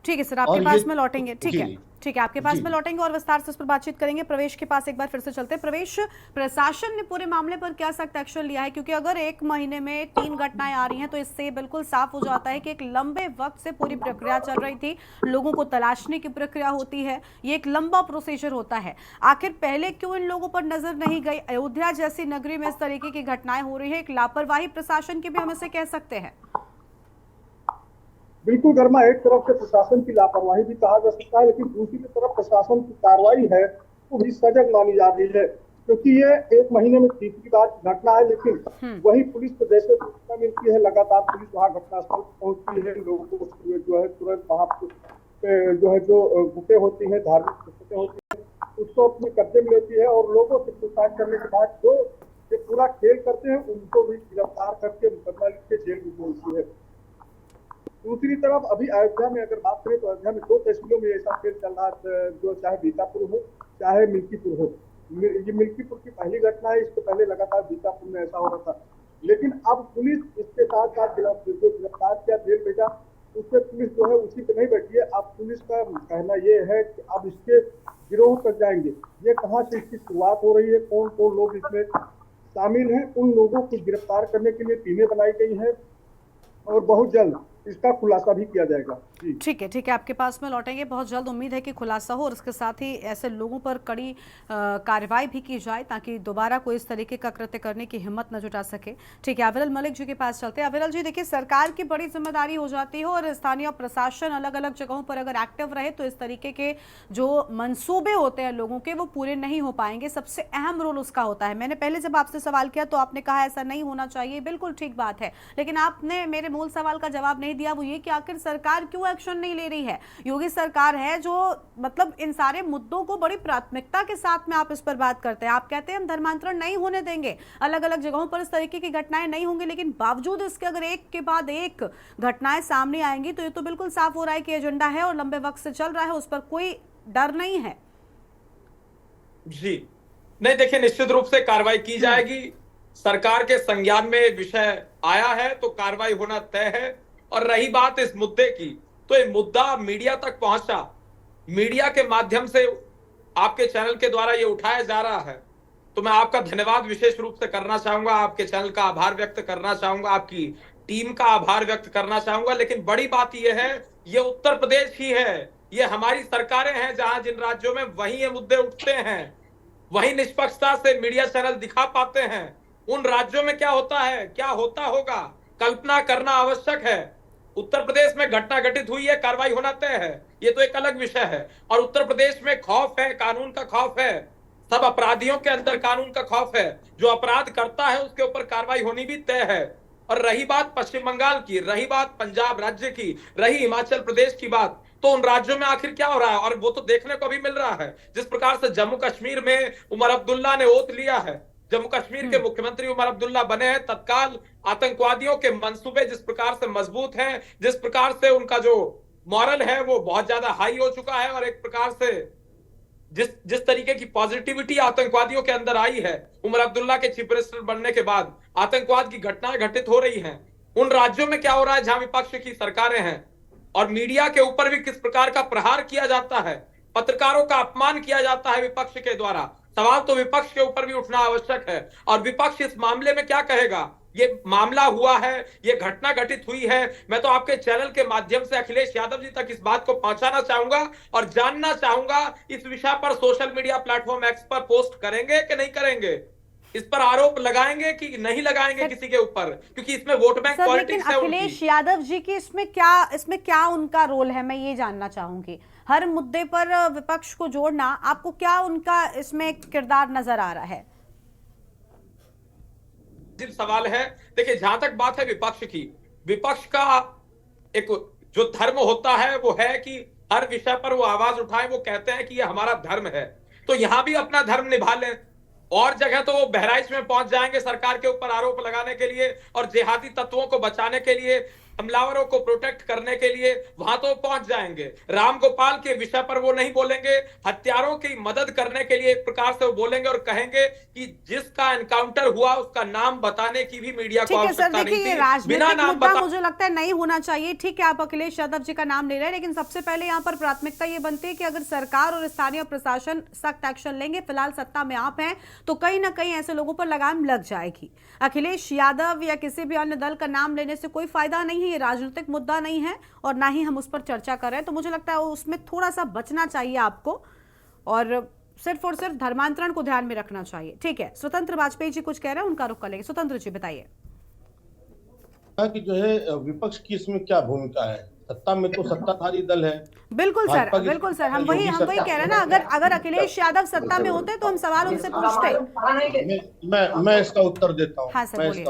ठीक है सर, आपके पास में लौटेंगे। ठीक है, ठीक है, आपके पास में लौटेंगे और विस्तार से इस पर बातचीत करेंगे। प्रवेश के पास एक बार फिर से चलते हैं। प्रवेश, प्रशासन ने पूरे मामले पर क्या सख्त एक्शन लिया है? क्योंकि अगर एक महीने में 3 घटनाएं आ रही हैं तो इससे बिल्कुल साफ हो जाता है कि एक लंबे वक्त से पूरी प्रक्रिया चल रही थी, लोगों को तलाशने की प्रक्रिया होती है, ये एक लंबा प्रोसीजर होता है। आखिर पहले क्यों इन लोगों पर नजर नहीं गई? अयोध्या जैसी नगरी में इस तरीके की घटनाएं हो रही है, एक लापरवाही प्रशासन की भी हम इसे कह सकते हैं। बिल्कुल गर्मा, एक तरफ से प्रशासन की लापरवाही भी कहा जा सकता है, लेकिन दूसरी तरफ प्रशासन की कार्रवाई है वो भी सजग मानी जा रही है, क्योंकि ये 1 महीने में तीसरी बार घटना है। लेकिन वही पुलिस को जैसे सूचना मिलती है, लगातार पुलिस वहाँ घटनास्थल पहुंचती है, लोगों को जो है तुरंत वहाँ जो है जो बुकें होती है, धार्मिक पुस्तकें होती है, उसको अपने कब्जे में लेती है और लोगों से पूछताछ करने के बाद जो ये पूरा खेल करते हैं उनको भी गिरफ्तार करके मुकदमा लिख के जेल में भेजती है। दूसरी तरफ अभी अयोध्या में अगर बात करें तो अयोध्या में 2 तहसीलों में ऐसा खेल चल रहा है, जो चाहे बीतापुर हो चाहे मिल्कीपुर हो। ये मिल्कीपुर की पहली घटना है, इसको पहले लगातार बीतापुर में ऐसा हो रहा था। लेकिन अब पुलिस इसके साथ साथ गिरफ्तार किया, जेल भेजा, उससे पुलिस जो है उसी पे नहीं बैठी है। अब पुलिस का कहना ये है कि अब इसके गिरोह तक जाएंगे। ये कहाँ से इसकी शुरुआत हो रही है, कौन कौन लोग इसमें शामिल हैं, उन लोगों को गिरफ्तार करने के लिए टीमें बनाई गई है और बहुत जल्द इसका खुलासा भी किया जाएगा। ठीक है, ठीक है, आपके पास में लौटेंगे। बहुत जल्द उम्मीद है कि खुलासा हो और इसके साथ ही ऐसे लोगों पर कड़ी कार्रवाई भी की जाए ताकि दोबारा कोई इस तरीके का कृत्य करने की हिम्मत न जुटा सके। ठीक है, अविरल मलिक जी के पास चलते हैं। अविरल जी, देखिए, सरकार की बड़ी जिम्मेदारी हो जाती है और स्थानीय प्रशासन अलग अलग जगहों पर अगर एक्टिव रहे तो इस तरीके के जो मंसूबे होते हैं लोगों के वो पूरे नहीं हो पाएंगे। सबसे अहम रोल उसका होता है। मैंने पहले जब आपसे सवाल किया तो आपने कहा ऐसा नहीं होना चाहिए, बिल्कुल ठीक बात है, लेकिन आपने मेरे मूल सवाल का जवाब नहीं दिया, वो ये कि आखिर सरकार क्यों एक्शन नहीं ले रही है? योगी सरकार है जो मतलब इन सारे मुद्दों को बड़ी प्राथमिकता के साथ में आप इस पर बात करते हैं। आप कहते हैं हम धर्मांतरण नहीं होने देंगे, अलग अलग जगहों पर इस तरीके की घटनाएं नहीं होंगी, लेकिन बावजूद इसके अगर एक के बाद एक घटनाएं सामने आएंगी तो ये तो बिल्कुल साफ हो रहा है कि एजेंडा है और लंबे वक्त से चल रहा है, उस पर कोई डर नहीं है। जी नहीं, देखिए, निश्चित रूप से कार्रवाई की जाएगी। सरकार के संज्ञान में विषय आया है तो कार्रवाई होना तय है। और रही बात इस मुद्दे की, तो ये मुद्दा मीडिया तक पहुंचा, मीडिया के माध्यम से आपके चैनल के द्वारा ये उठाया जा रहा है, तो मैं आपका धन्यवाद विशेष रूप से करना चाहूंगा, आपके चैनल का आभार व्यक्त करना चाहूंगा, आपकी टीम का आभार व्यक्त करना चाहूंगा। लेकिन बड़ी बात यह है, ये उत्तर प्रदेश ही है, ये हमारी सरकारें हैं जहां जिन राज्यों में वही ये मुद्दे उठते हैं, वही निष्पक्षता से मीडिया चैनल दिखा पाते हैं। उन राज्यों में क्या होता है, क्या होता होगा, कल्पना करना आवश्यक है। उत्तर प्रदेश में घटना घटित हुई है, कार्रवाई होना तय है, ये तो एक अलग विषय है। और उत्तर प्रदेश में खौफ है, कानून का खौफ है, सब अपराधियों के अंदर कानून का खौफ है। जो अपराध करता है उसके ऊपर कार्रवाई होनी भी तय है। और रही बात पश्चिम बंगाल की, रही बात पंजाब राज्य की, रही हिमाचल प्रदेश की बात, तो उन राज्यों में आखिर क्या हो रहा है, और वो तो देखने को भी मिल रहा है। जिस प्रकार से जम्मू कश्मीर में उमर अब्दुल्ला ने ओथ लिया है, जम्मू कश्मीर के मुख्यमंत्री उमर अब्दुल्ला बने हैं, तत्काल आतंकवादियों के मंसूबे जिस प्रकार से मजबूत हैं, जिस प्रकार से उनका जो मॉरल है वो बहुत ज्यादा हाई हो चुका है, और एक प्रकार से जिस तरीके की पॉजिटिविटी आतंकवादियों के अंदर आई है उमर अब्दुल्ला के चीफ मिनिस्टर बनने के बाद, आतंकवाद की घटनाएं घटित हो रही हैं। उन राज्यों में क्या हो रहा है जहां विपक्ष की सरकारें हैं, और मीडिया के ऊपर भी किस प्रकार का प्रहार किया जाता है, पत्रकारों का अपमान किया जाता है विपक्ष के द्वारा। सवाल तो विपक्ष के ऊपर भी उठना आवश्यक है। और विपक्ष इस मामले में क्या कहेगा? ये मामला हुआ है, ये घटना घटित हुई है। मैं तो आपके चैनल के माध्यम से अखिलेश यादव जी तक इस बात को पहुंचाना चाहूंगा और जानना चाहूंगा, इस विषय पर सोशल मीडिया प्लेटफॉर्म एक्स पर पोस्ट करेंगे कि नहीं करेंगे? इस पर आरोप लगाएंगे कि नहीं लगाएंगे किसी के ऊपर? क्योंकि इसमें वोट बैंक पॉलिटिक्स है। अखिलेश यादव जी की इसमें क्या उनका रोल है, मैं ये जानना चाहूंगी। हर मुद्दे पर विपक्ष को जोड़ना, आपको क्या उनका इसमें किरदार नजर आ रहा है? सवाल है। देखिए, जहां तक बात है विपक्ष की, विपक्ष का एक जो धर्म होता है वो है कि हर विषय पर वो आवाज उठाए। वो कहते हैं कि ये हमारा धर्म है, तो यहां भी अपना धर्म निभा लें। और जगह तो वो बहराइच में पहुंच जाएंगे सरकार के ऊपर आरोप लगाने के लिए, और जिहादी तत्वों को बचाने के लिए, हमलावरों को प्रोटेक्ट करने के लिए वहां तो पहुंच जाएंगे। राम गोपाल के विषय पर वो नहीं बोलेंगे, हत्यारों की मदद करने के लिए एक प्रकार से वो बोलेंगे और कहेंगे कि जिसका एनकाउंटर हुआ उसका नाम बताने की भी मीडिया को आवश्यकता नहीं थी। राजनीतिक मुद्दा मुझे लगता है नहीं होना चाहिए। ठीक है, आप अखिलेश यादव जी का नाम ले रहे हैं, लेकिन सबसे पहले यहाँ पर प्राथमिकता ये बनती है कि अगर सरकार और स्थानीय प्रशासन सख्त एक्शन लेंगे, फिलहाल सत्ता में आप हैं, तो कहीं ना कहीं ऐसे लोगों पर लगाम लग जाएगी। अखिलेश यादव या किसी भी अन्य दल का नाम लेने से कोई फायदा नहीं, ये राजनीतिक मुद्दा नहीं है और ना ही हम उस पर चर्चा कर रहे हैं। तो मुझे लगता है उसमें थोड़ा सा बचना चाहिए आपको, और सिर्फ धर्मांतरण को ध्यान में रखना चाहिए। ठीक है, स्वतंत्र वाजपेयी जी कुछ कह रहे हैं, उनका रुख कर लेंगे। स्वतंत्र जी बताइए कि जो है विपक्ष की इसमें क्या भूमिका है? सत्ता में तो सत्ताधारी दल है। बिल्कुल सर, बिल्कुल सर, हम वही कह रहे हैं ना। अगर अखिलेश यादव सत्ता में होते तो हम सवाल उनसे पूछते। मैं इसका उत्तर देता हूँ। हाँ सर, बोलिए।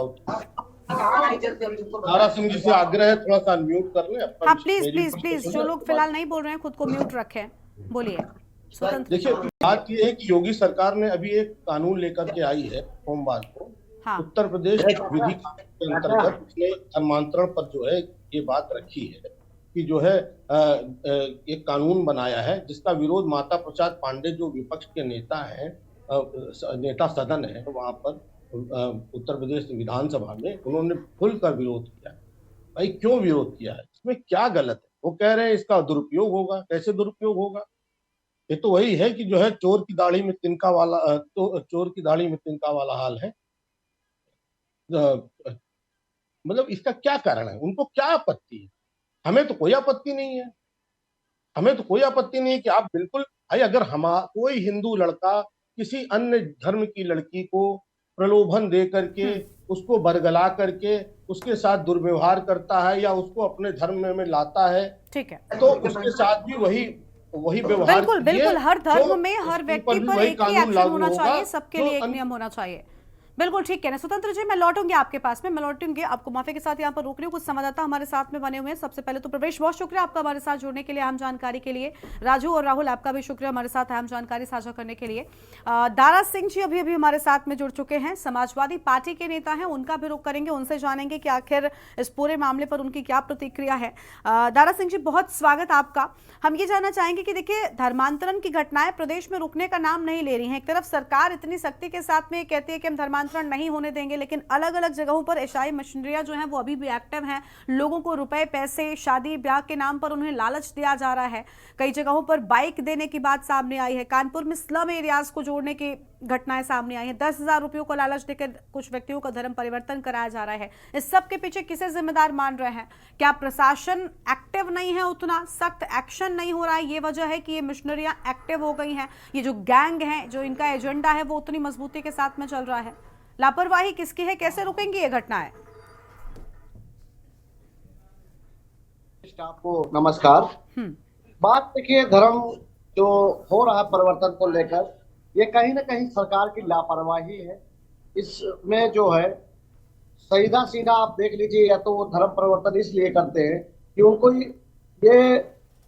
तारा सिंह जी से आग्रह है, थोड़ा सा अनम्यूट कर लें। हाँ प्लीज, जो लोग फिलहाल नहीं बोल रहे हैं खुद को म्यूट रखें। बोलिए। देखिए, बात ये है कि योगी सरकार ने अभी एक कानून लेकर के आई है सोमवार को। हाँ। उत्तर प्रदेश विधि के अंतर्गत उसने धर्मांतरण पर जो है ये बात रखी है कि जो है एक कानून बनाया है जिसका विरोध माता प्रसाद पांडे जो विपक्ष के नेता हैं, नेता सदन है वहां पर उत्तर प्रदेश विधानसभा में, उन्होंने खुलकर विरोध किया। भाई क्यों विरोध किया है? इसमें क्या गलत है? वो कह रहे हैं इसका दुरुपयोग होगा। कैसे दुरुपयोग होगा? ये तो वही है कि जो है चोर की दाढ़ी में तिनका वाला, तो चोर की दाढ़ी में तिनका वाला हाल है। मतलब इसका क्या कारण है? उनको क्या आपत्ति है? हमें तो कोई आपत्ति नहीं है। हमें तो कोई आपत्ति नहीं है कि आप बिल्कुल, भाई अगर कोई हिंदू लड़का किसी अन्य धर्म की लड़की को प्रलोभन दे करके उसको बरगला करके उसके साथ दुर्व्यवहार करता है या उसको अपने धर्म में लाता है, ठीक है, तो उसके साथ भी वही व्यवहार। बिल्कुल, हर धर्म में हर व्यक्ति पर एक ही एक्शन होना चाहिए, सबके लिए एक नियम होना चाहिए। बिल्कुल ठीक है। स्वतंत्र जी, मैं लौटूंगी आपके पास में, मैं लौटूंगी। आपको माफी के साथ यहाँ पर रोक रही हूँ, कुछ संवाददाता हमारे साथ में बने हुए हैं। सबसे पहले तो प्रवेश, बहुत शुक्रिया आपका हमारे साथ जुड़ने के लिए, अहम जानकारी के लिए। राजू और राहुल, आपका भी शुक्रिया हमारे साथ अहम जानकारी साझा करने के लिए। दारा सिंह जी अभी हमारे साथ में जुड़ चुके हैं, समाजवादी पार्टी के नेता हैं, उनका भी रुख करेंगे, उनसे जानेंगे कि आखिर इस पूरे मामले पर उनकी क्या प्रतिक्रिया है। दारा सिंह जी, बहुत स्वागत आपका। हम ये जानना चाहेंगे कि देखिए, धर्मांतरण की घटनाएं प्रदेश में रुकने का नाम नहीं ले रही हैं। एक तरफ सरकार इतनी सख्ती के साथ में कहती है कि हम धर्मांतरण नहीं होने देंगे, लेकिन अलग अलग जगहों पर ईसाई मशीनरियां जो हैं वो अभी भी एक्टिव हैं। लोगों को रुपए, पैसे, शादी ब्याह के नाम पर उन्हें लालच दिया जा रहा है। कई जगहों पर बाइक देने की बात सामने आई है। कानपुर में स्लम एरियाज को जोड़ने की घटनाएं सामने आई हैं। 10,000 रुपयों को लालच देकर कुछ व्यक्तियों का धर्म परिवर्तन कराया जा रहा है। इस सब के पीछे किसे जिम्मेदार मान रहे हैं? क्या प्रशासन एक्टिव नहीं है, उतना सख्त एक्शन नहीं हो रहा है, ये वजह है कि ये मिशनरियां एक्टिव हो गई हैं? ये जो गैंग है, जो इनका एजेंडा है, वो उतनी मजबूती के साथ में चल रहा है? लापरवाही किसकी है? कैसे रुकेंगी ये घटनाएं? आपको नमस्कार। बात देखिए, धर्म जो हो रहा है परिवर्तन को लेकर, ये कहीं ना कहीं सरकार की लापरवाही है। इसमें जो है सीधा सीधा आप देख लीजिए, या तो वो धर्म परिवर्तन इसलिए करते हैं कि उनको ये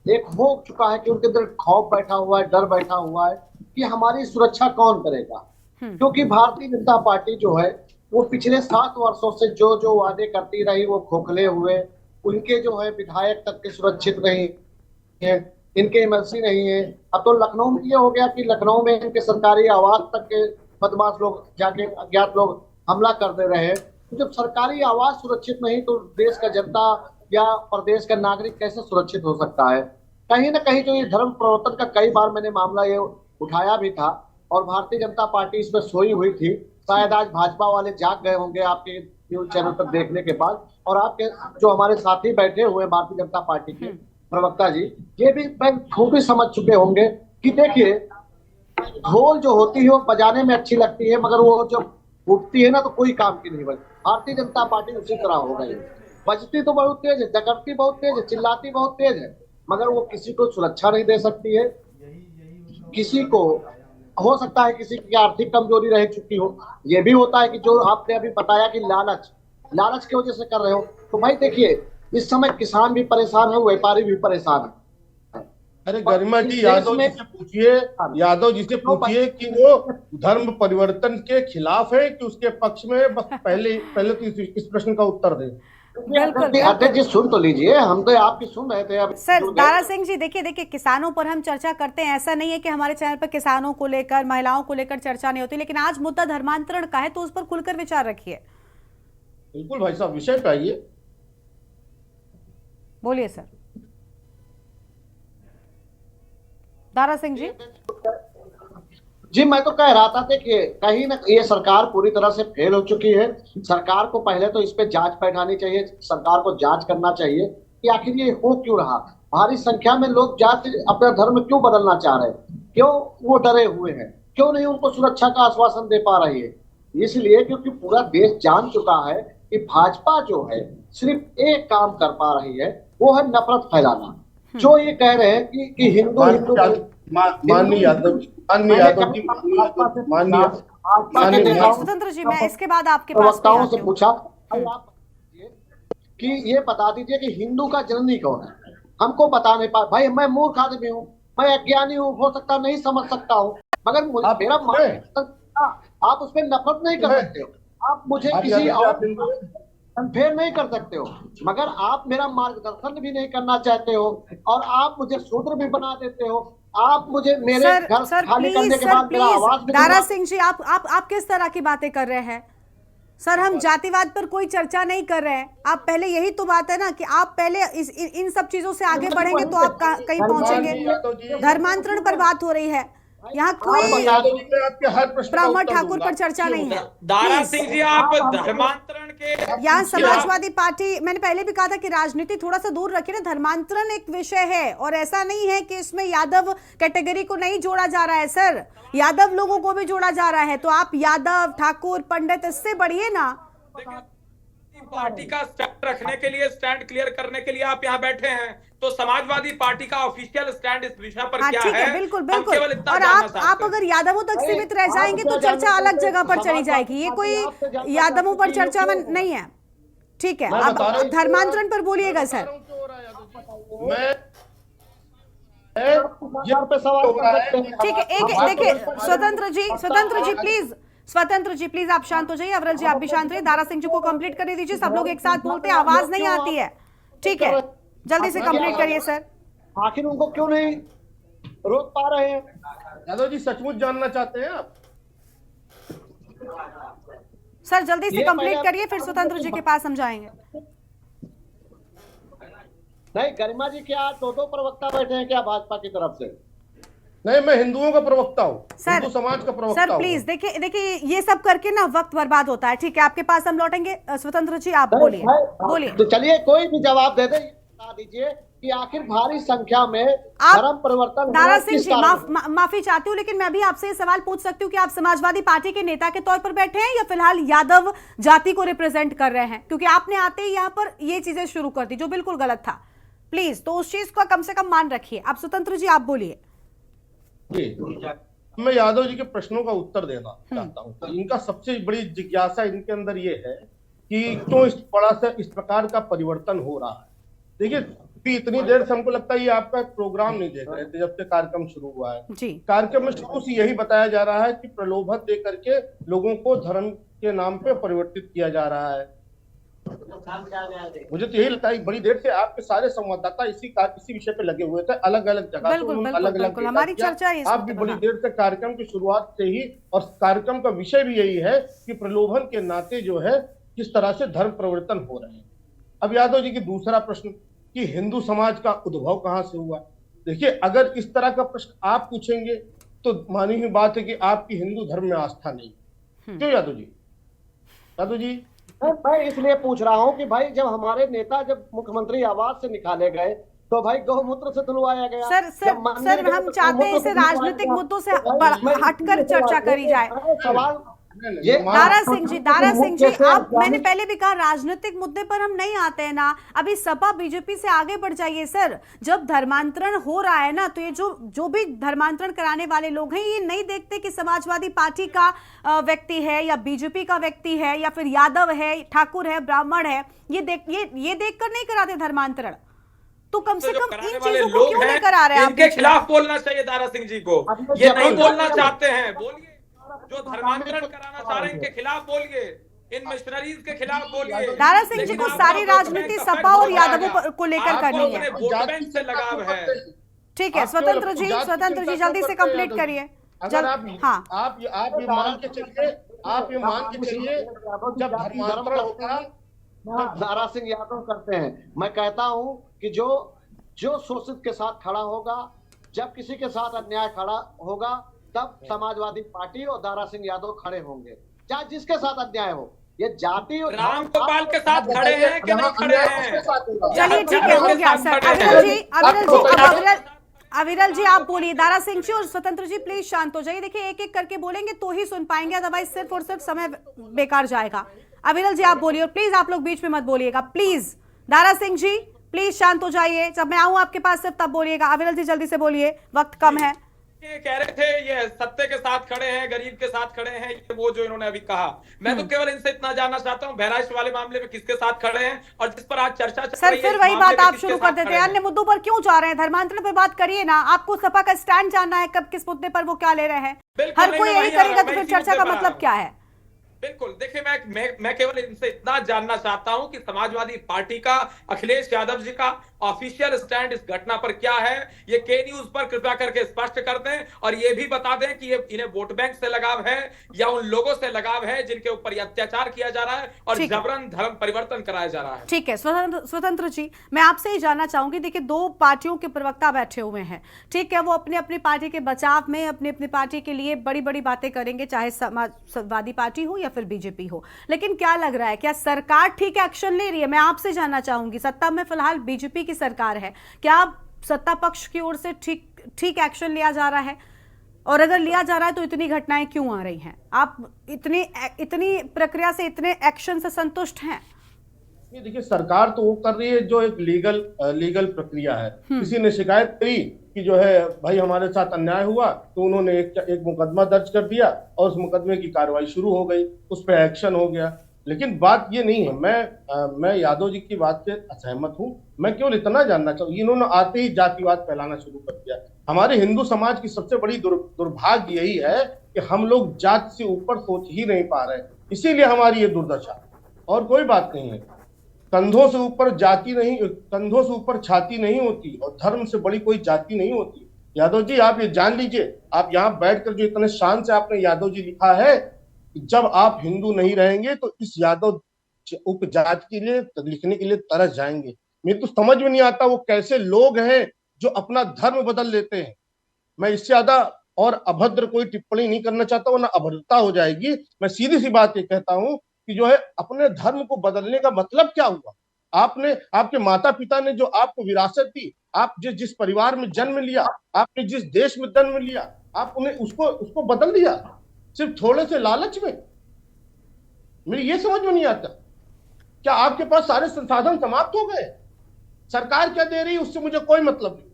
एक हो चुका है कि उनके अंदर खौफ बैठा हुआ है, डर बैठा हुआ है कि हमारी सुरक्षा कौन करेगा। क्योंकि भारतीय जनता पार्टी जो है वो पिछले 7 वर्षों से जो जो वादे करती रही वो खोखले हुए। उनके जो है विधायक तक के सुरक्षित नहीं है, इनके एमएलसी नहीं है। अब तो लखनऊ में ये हो गया कि लखनऊ में इनके सरकारी आवास तक के बदमाश लोग जाके अज्ञात लोग हमला कर दे रहे हैं। तो जब सरकारी आवास सुरक्षित नहीं तो देश का जनता या प्रदेश का नागरिक कैसे सुरक्षित हो सकता है? कहीं ना कहीं जो ये धर्म परिवर्तन का कई बार मैंने मामला ये उठाया भी था और भारतीय जनता पार्टी इसमें सोई हुई थी। शायद आज भाजपा वाले जाग गए होंगे आपके न्यूज चैनल पर देखने के बाद, और आपके जो हमारे साथी बैठे हुए भारतीय जनता पार्टी के प्रवक्ता जी, ये भी खूब ही समझ चुके होंगे कि देखिए, ढोल जो होती है वो बजाने में अच्छी लगती है, मगर वो जब उठती है ना तो कोई काम की नहीं बनती। भारतीय जनता पार्टी उसी तरह हो गई है। बजती तो बहुत तेज है, डकरती बहुत तेज है, चिल्लाती बहुत तेज है, मगर वो किसी को सुरक्षा नहीं दे सकती है। किसी को हो सकता है किसी की आर्थिक कमजोरी रह चुकी हो, ये भी होता है कि जो आपने अभी बताया कि लालच की वजह से कर रहे हो। तो भाई देखिए, इस समय किसान भी परेशान है, व्यापारी भी परेशान है। अरे गरिमा जी, यादव जी से पूछिए कि वो धर्म परिवर्तन के खिलाफ है कि उसके पक्ष में? बस पहले तो इस प्रश्न का उत्तर दें। बिल्कुल जी, सुन तो लीजिए, हम तो आपकी सुन रहे थे। अब सर दारा सिंह जी, देखिए किसानों पर हम चर्चा करते हैं, ऐसा नहीं है कि हमारे चैनल पर किसानों को लेकर, महिलाओं को लेकर चर्चा नहीं होती, लेकिन आज मुद्दा धर्मांतरण का है तो उस पर खुलकर विचार रखिए। बिल्कुल भाई साहब, विषय पे आइए। बोलिए सर। दारा सिंह जी, मैं तो कह रहा था, देखिए कहीं ना ये सरकार पूरी तरह से फेल हो चुकी है। सरकार को पहले तो इस पे जांच बैठानी चाहिए, सरकार को जांच करना चाहिए कि आखिर ये हो क्यों रहा। भारी संख्या में लोग जाति अपना धर्म क्यों बदलना चाह रहे हैं, क्यों वो डरे हुए हैं, क्यों नहीं उनको सुरक्षा का आश्वासन दे पा रही है? इसलिए क्योंकि पूरा देश जान चुका है कि भाजपा जो है सिर्फ एक काम कर पा रही है, वो है नफरत फैलाना। जो ये कह रहे हैं कि हिंदू स्वतंत्र जी, मैं इसके बाद आपके पास से पूछा कि ये बता दीजिए कि हिंदू का जननी कौन है, हमको बता नहीं पा। भाई मैं मूर्ख आदमी हूँ, मैं अज्ञानी हूँ, हो सकता नहीं समझ सकता हूँ, मगर मेरा आप उस पर नफरत नहीं कर सकते हो, आप मुझे किसी और कंपेयर नहीं कर सकते हो, मगर आप मेरा मार्गदर्शन भी नहीं करना चाहते हो और आप मुझे शूद्र भी बना देते हो। आप मुझे मेरे घर खाली करने के बाद मेरा आवाज भी। दारा सिंह जी, आप किस तरह की बातें कर रहे हैं? सर, हम जातिवाद पर कोई चर्चा नहीं कर रहे हैं। आप पहले, यही तो बात है ना कि आप पहले इन सब चीजों से आगे बढ़ेंगे तो आप कहीं पहुंचेंगे। धर्मांतरण पर बात हो रही है, यहाँ कोई ब्राह्मण ठाकुर पर चर्चा नहीं है। दारा सिंह जी, आप धर्मांतरण के यहाँ समाजवादी पार्टी, मैंने पहले भी कहा था कि राजनीति थोड़ा सा दूर रखिए ना। धर्मांतरण एक विषय है और ऐसा नहीं है कि इसमें यादव कैटेगरी को नहीं जोड़ा जा रहा है। सर, यादव लोगों को भी जोड़ा जा रहा है, तो आप यादव, ठाकुर, पंडित इससे बढ़िए ना। पार्टी का स्टैंड रखने के लिए, स्टैंड क्लियर करने के लिए आप यहाँ बैठे हैं, तो समाजवादी पार्टी का ऑफिशियल स्टैंड इस विषय पर क्या है? बिल्कुल। और आप अगर यादवों तक सीमित रह जाएंगे तो चर्चा अलग जगह पर चली जाएगी। ये कोई यादवों पर चर्चा में नहीं है, ठीक है? आप धर्मांतरण पर बोलिएगा सर। ठीक है, एक देखिए, स्वतंत्र जी प्लीज आप शांत हो जाइए। अवरल जी आप भी शांत रहिए। दारा सिंह जी को कंप्लीट करने दीजिए, सब लोग एक साथ बोलते हैं, आवाज नहीं आती है। ठीक है, जल्दी से कंप्लीट करिए सर। आखिर उनको क्यों नहीं रोक पा रहे हैं? यादव जी, सचमुच जानना चाहते हैं आप? सर जल्दी से कंप्लीट करिए, फिर स्वतंत्र जी के पास हम जाएंगे। नहीं गरिमा जी, क्या दो प्रवक्ता बैठे हैं क्या भाजपा की तरफ से? नहीं, मैं हिंदुओं का प्रवक्ता हूँ, सर, हिंदू समाज का प्रवक्ता सर हूँ। प्लीज देखिए देखिए, ये सब करके ना वक्त बर्बाद होता है। ठीक है, आपके पास हम लौटेंगे। स्वतंत्र जी आप बोलिए, बोलिए। तो चलिए कोई भी जवाब दे दे, बता दीजिए कि आखिर भारी संख्या में धर्म परिवर्तन दारा सिंह जी माफी चाहती हूँ, लेकिन मैं भी आपसे ये सवाल पूछ सकती हूँ कि आप समाजवादी पार्टी के नेता के तौर पर बैठे हैं या फिलहाल यादव जाति को रिप्रेजेंट कर रहे हैं? क्योंकि आपने आते ही यहाँ पर ये चीजें शुरू कर दी जो बिल्कुल गलत था। प्लीज तो उस चीज को कम से कम मान रखिए। आप स्वतंत्र जी आप बोलिए। मैं यादव जी के प्रश्नों का उत्तर देना चाहता हूँ। तो इनका सबसे बड़ी जिज्ञासा इनके अंदर ये है कि क्यों इस बड़ा सा इस प्रकार का परिवर्तन हो रहा है। देखिए, इतनी देर से हमको लगता है ये आपका प्रोग्राम नहीं देख रहे थे जब से कार्यक्रम शुरू हुआ है जी। कार्यक्रम में शुरू से यही बताया जा रहा है कि प्रलोभन दे करके लोगों को धर्म के नाम पे परिवर्तित किया जा रहा है। मुझे तो यही लगता है बड़ी देर से आपके सारे संवाददाता इसी विषय पे लगे हुए थे, अलग अलग जगह अलग अलग हमारी चर्चा आप भी बड़ी देर से कार्यक्रम की शुरुआत से ही, और कार्यक्रम का विषय भी यही है कि प्रलोभन के नाते जो है किस तरह से धर्म परिवर्तन हो रहे हैं। अब यादव जी की दूसरा प्रश्न कि हिंदू समाज का उद्भव कहां से हुआ। देखिए, अगर इस तरह का प्रश्न आप पूछेंगे तो मानी हुई बात है कि आपकी हिंदू धर्म में आस्था नहीं। क्यों यादव जी? यादव जी मैं इसलिए पूछ रहा हूँ कि भाई जब हमारे नेता जब मुख्यमंत्री आवास से निकाले गए तो भाई गौमूत्र से धुलवाया गया। सर हम चाहते हैं इसे राजनीतिक मुद्दों से हटकर चर्चा करी जाए। सवाल दारा सिंह जी आप, मैंने पहले भी कहा राजनीतिक मुद्दे पर हम नहीं आते हैं ना। अभी सपा बीजेपी से आगे बढ़ जाइए सर। जब धर्मांतरण हो रहा है ना, तो ये जो भी धर्मांतरण कराने वाले लोग हैं ये नहीं देखते कि समाजवादी पार्टी का व्यक्ति है या बीजेपी का व्यक्ति है या फिर यादव है, ठाकुर है, ब्राह्मण है। ये देख कर नहीं कराते धर्मांतरण। तो कम से कम इन चीजों को क्यों लेकर आ रहे हैं? इनके खिलाफ बोलना चाहिए दारा सिंह जी को। ये नहीं बोलना चाहते हैं, बोलिए। जो धर्मांतरण कराना चाह रहे हैं इनके खिलाफ बोलिए, इन मिशनरीज के खिलाफ बोलिए। दारा सिंह जी को सारी राजनीति सपा और यादवों को लेकर करनी है। वोट बैंक से लगाव है। ठीक है, स्वतंत्र जी जल्दी से कंप्लीट करिए। हाँ, आप ये मान के चलिए जब धर्मांतरण होगा दारा सिंह यादव करते हैं। मैं कहता हूं कि जो शोषित के साथ खड़ा होगा, जब किसी के साथ अन्याय खड़ा होगा तब समाजवादी पार्टी और दारा सिंह यादव खड़े होंगे, चाहे जिसके साथ अन्याय हो। ये जाति और राम गोपाल के साथ खड़े हैं कि नहीं खड़े हैं? चलिए ठीक है, हो गया सर। अविरल जी आप बोलिए। दारा सिंह जी और स्वतंत्र जी प्लीज शांत हो जाइए। देखिए, एक एक करके बोलेंगे तो ही सुन पाएंगे, अदरवाइज सिर्फ और सिर्फ समय बेकार जाएगा। अविरल जी आप बोलिए और प्लीज आप लोग बीच में मत बोलिएगा प्लीज। दारा सिंह जी प्लीज शांत हो जाइए। जब मैं आऊं आपके पास सिर्फ तब बोलिएगा। अविरल जी जल्दी से बोलिए, वक्त कम है। ये कह रहे थे ये सत्य के साथ खड़े हैं, गरीब के साथ खड़े हैं, ये वो जो इन्होंने अभी कहा। मैं तो केवल इनसे इतना जानना चाहता हूँ बहराइच वाले मामले में किसके साथ खड़े हैं, और जिस पर आज चर्चा चल रही है फिर वही बात आप शुरू कर देते हैं। अन्य मुद्दों पर क्यों जा रहे हैं? धर्मांतरण पर बात करिए ना। आपको सपा का स्टैंड जानना है, कब किस मुद्दे पर वो क्या ले रहे हैं। हर कोई यही करेगा तो फिर चर्चा का मतलब क्या है? बिल्कुल, देखिए मैं केवल इनसे इतना जानना चाहता हूं कि समाजवादी पार्टी का, अखिलेश यादव जी का ऑफिशियल स्टैंड इस घटना पर क्या है। ये के न्यूज पर कृपया करके स्पष्ट कर दें, और ये भी बता दें कि ये इन्हें वोट बैंक से लगाव है या उन लोगों से लगाव है जिनके ऊपर ये अत्याचार किया जा रहा है और जबरन धर्म परिवर्तन कराया जा रहा है। ठीक है, स्वतंत्र जी मैं आपसे ही जानना चाहूंगी। देखिए, दो पार्टियों के प्रवक्ता बैठे हुए हैं, ठीक है, वो अपने अपनी पार्टी के बचाव में अपनी अपनी पार्टी के लिए बड़ी बड़ी बातें करेंगे, चाहे समाजवादी पार्टी हो या फिर बीजेपी हो। लेकिन क्या लग रहा है, क्या सरकार ठीक एक्शन ले रही है? मैं आपसे जानना चाहूंगी। सत्ता में फिलहाल बीजेपी की सरकार है, क्या सत्ता पक्ष की ओर से ठीक एक्शन लिया जा रहा है? और अगर लिया जा रहा है तो इतनी घटनाएं क्यों आ रही हैं? आप इतनी प्रक्रिया से, इतने एक्शन से संतुष्ट हैं? देखिए, सरकार तो वो कर रही है जो एक लीगल प्रक्रिया है। किसी ने शिकायत करी कि जो है भाई हमारे साथ अन्याय हुआ, तो उन्होंने एक मुकदमा दर्ज कर दिया और उस मुकदमे की कार्रवाई शुरू हो गई, उस पर एक्शन हो गया। लेकिन बात ये नहीं है, मैं यादव जी की बात से असहमत हूँ। मैं केवल इतना जानना चाहूँ, इन्होंने आते ही जातिवाद फैलाना शुरू कर दिया। हमारे हिंदू समाज की सबसे बड़ी दुर्भाग्य यही है कि हम लोग जात से ऊपर सोच ही नहीं पा रहे, इसीलिए हमारी ये दुर्दशा, और कोई बात नहीं है। कंधों से ऊपर जाति नहीं, कंधों से ऊपर छाती नहीं होती, और धर्म से बड़ी कोई जाति नहीं होती। यादव जी आप ये जान लीजिए, आप यहाँ बैठकर जो इतने शान से आपने यादव जी लिखा है, जब आप हिंदू नहीं रहेंगे तो इस यादव उपजाति के लिए लिखने के लिए तरस जाएंगे। मुझे तो समझ में नहीं आता वो कैसे लोग हैं जो अपना धर्म बदल लेते हैं। मैं इससे ज्यादा और अभद्र कोई टिप्पणी नहीं करना चाहता, वरना अभद्रता हो जाएगी। मैं सीधी सी बात ये कहता हूं कि जो है अपने धर्म को बदलने का मतलब क्या हुआ? आपने, आपके माता पिता ने जो आपको विरासत दी, आप जिस परिवार में जन्म लिया, आपने जिस देश में जन्म लिया, आप उन्हें उसको बदल दिया सिर्फ थोड़े से लालच में। मेरी ये समझ में नहीं आता, क्या आपके पास सारे संसाधन समाप्त हो गए? सरकार क्या दे रही है उससे मुझे कोई मतलब नहीं।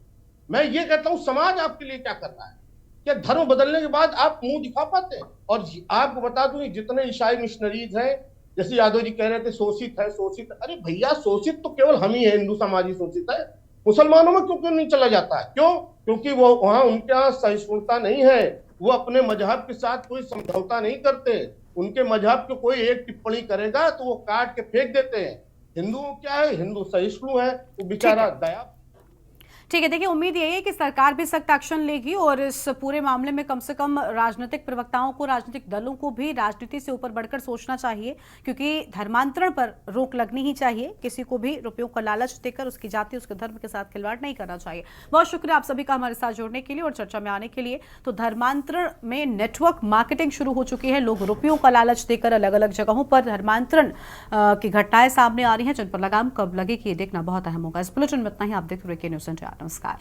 मैं ये कहता हूं समाज आपके लिए क्या कर रहा है? क्या धर्म बदलने के बाद आप मुंह दिखा पाते हैं? और आपको बता दूं जितने ईसाई मिशनरीज हैं, जैसे यादव जी कह रहे थे शोषित है शोषित है, अरे भैया शोषित तो केवल हम ही है, हिंदू समाज ही शोषित है। मुसलमानों में क्यों नहीं चला जाता है? क्यों? क्योंकि वो वहां उनके यहाँ सहिष्णुता नहीं है, वो अपने मजहब के साथ कोई समझौता नहीं करते। उनके मजहब को कोई एक टिप्पणी करेगा तो वो काट के फेंक देते हैं। हिंदुओं क्या है, हिंदू सहिष्णु है, वो बेचारा दया। ठीक है, देखिए उम्मीद यही है कि सरकार भी सख्त एक्शन लेगी और इस पूरे मामले में कम से कम राजनीतिक प्रवक्ताओं को, राजनीतिक दलों को भी राजनीति से ऊपर बढ़कर सोचना चाहिए, क्योंकि धर्मांतरण पर रोक लगनी ही चाहिए। किसी को भी रुपयों का लालच देकर उसकी जाति, उसके धर्म के साथ खिलवाड़ नहीं करना चाहिए। बहुत शुक्रिया आप सभी का हमारे साथ जुड़ने के लिए और चर्चा में आने के लिए। तो धर्मांतरण में नेटवर्क मार्केटिंग शुरू हो चुकी है, लोग रुपयों का लालच देकर अलग अलग जगहों पर धर्मांतरण की घटनाएं सामने आ रही हैं, जिन पर लगाम कब लगेगी ये देखना बहुत अहम होगा। इस बुलेटिन में इतना ही। आप देख रहे हैं के न्यूज़ इंडिया। नमस्कार।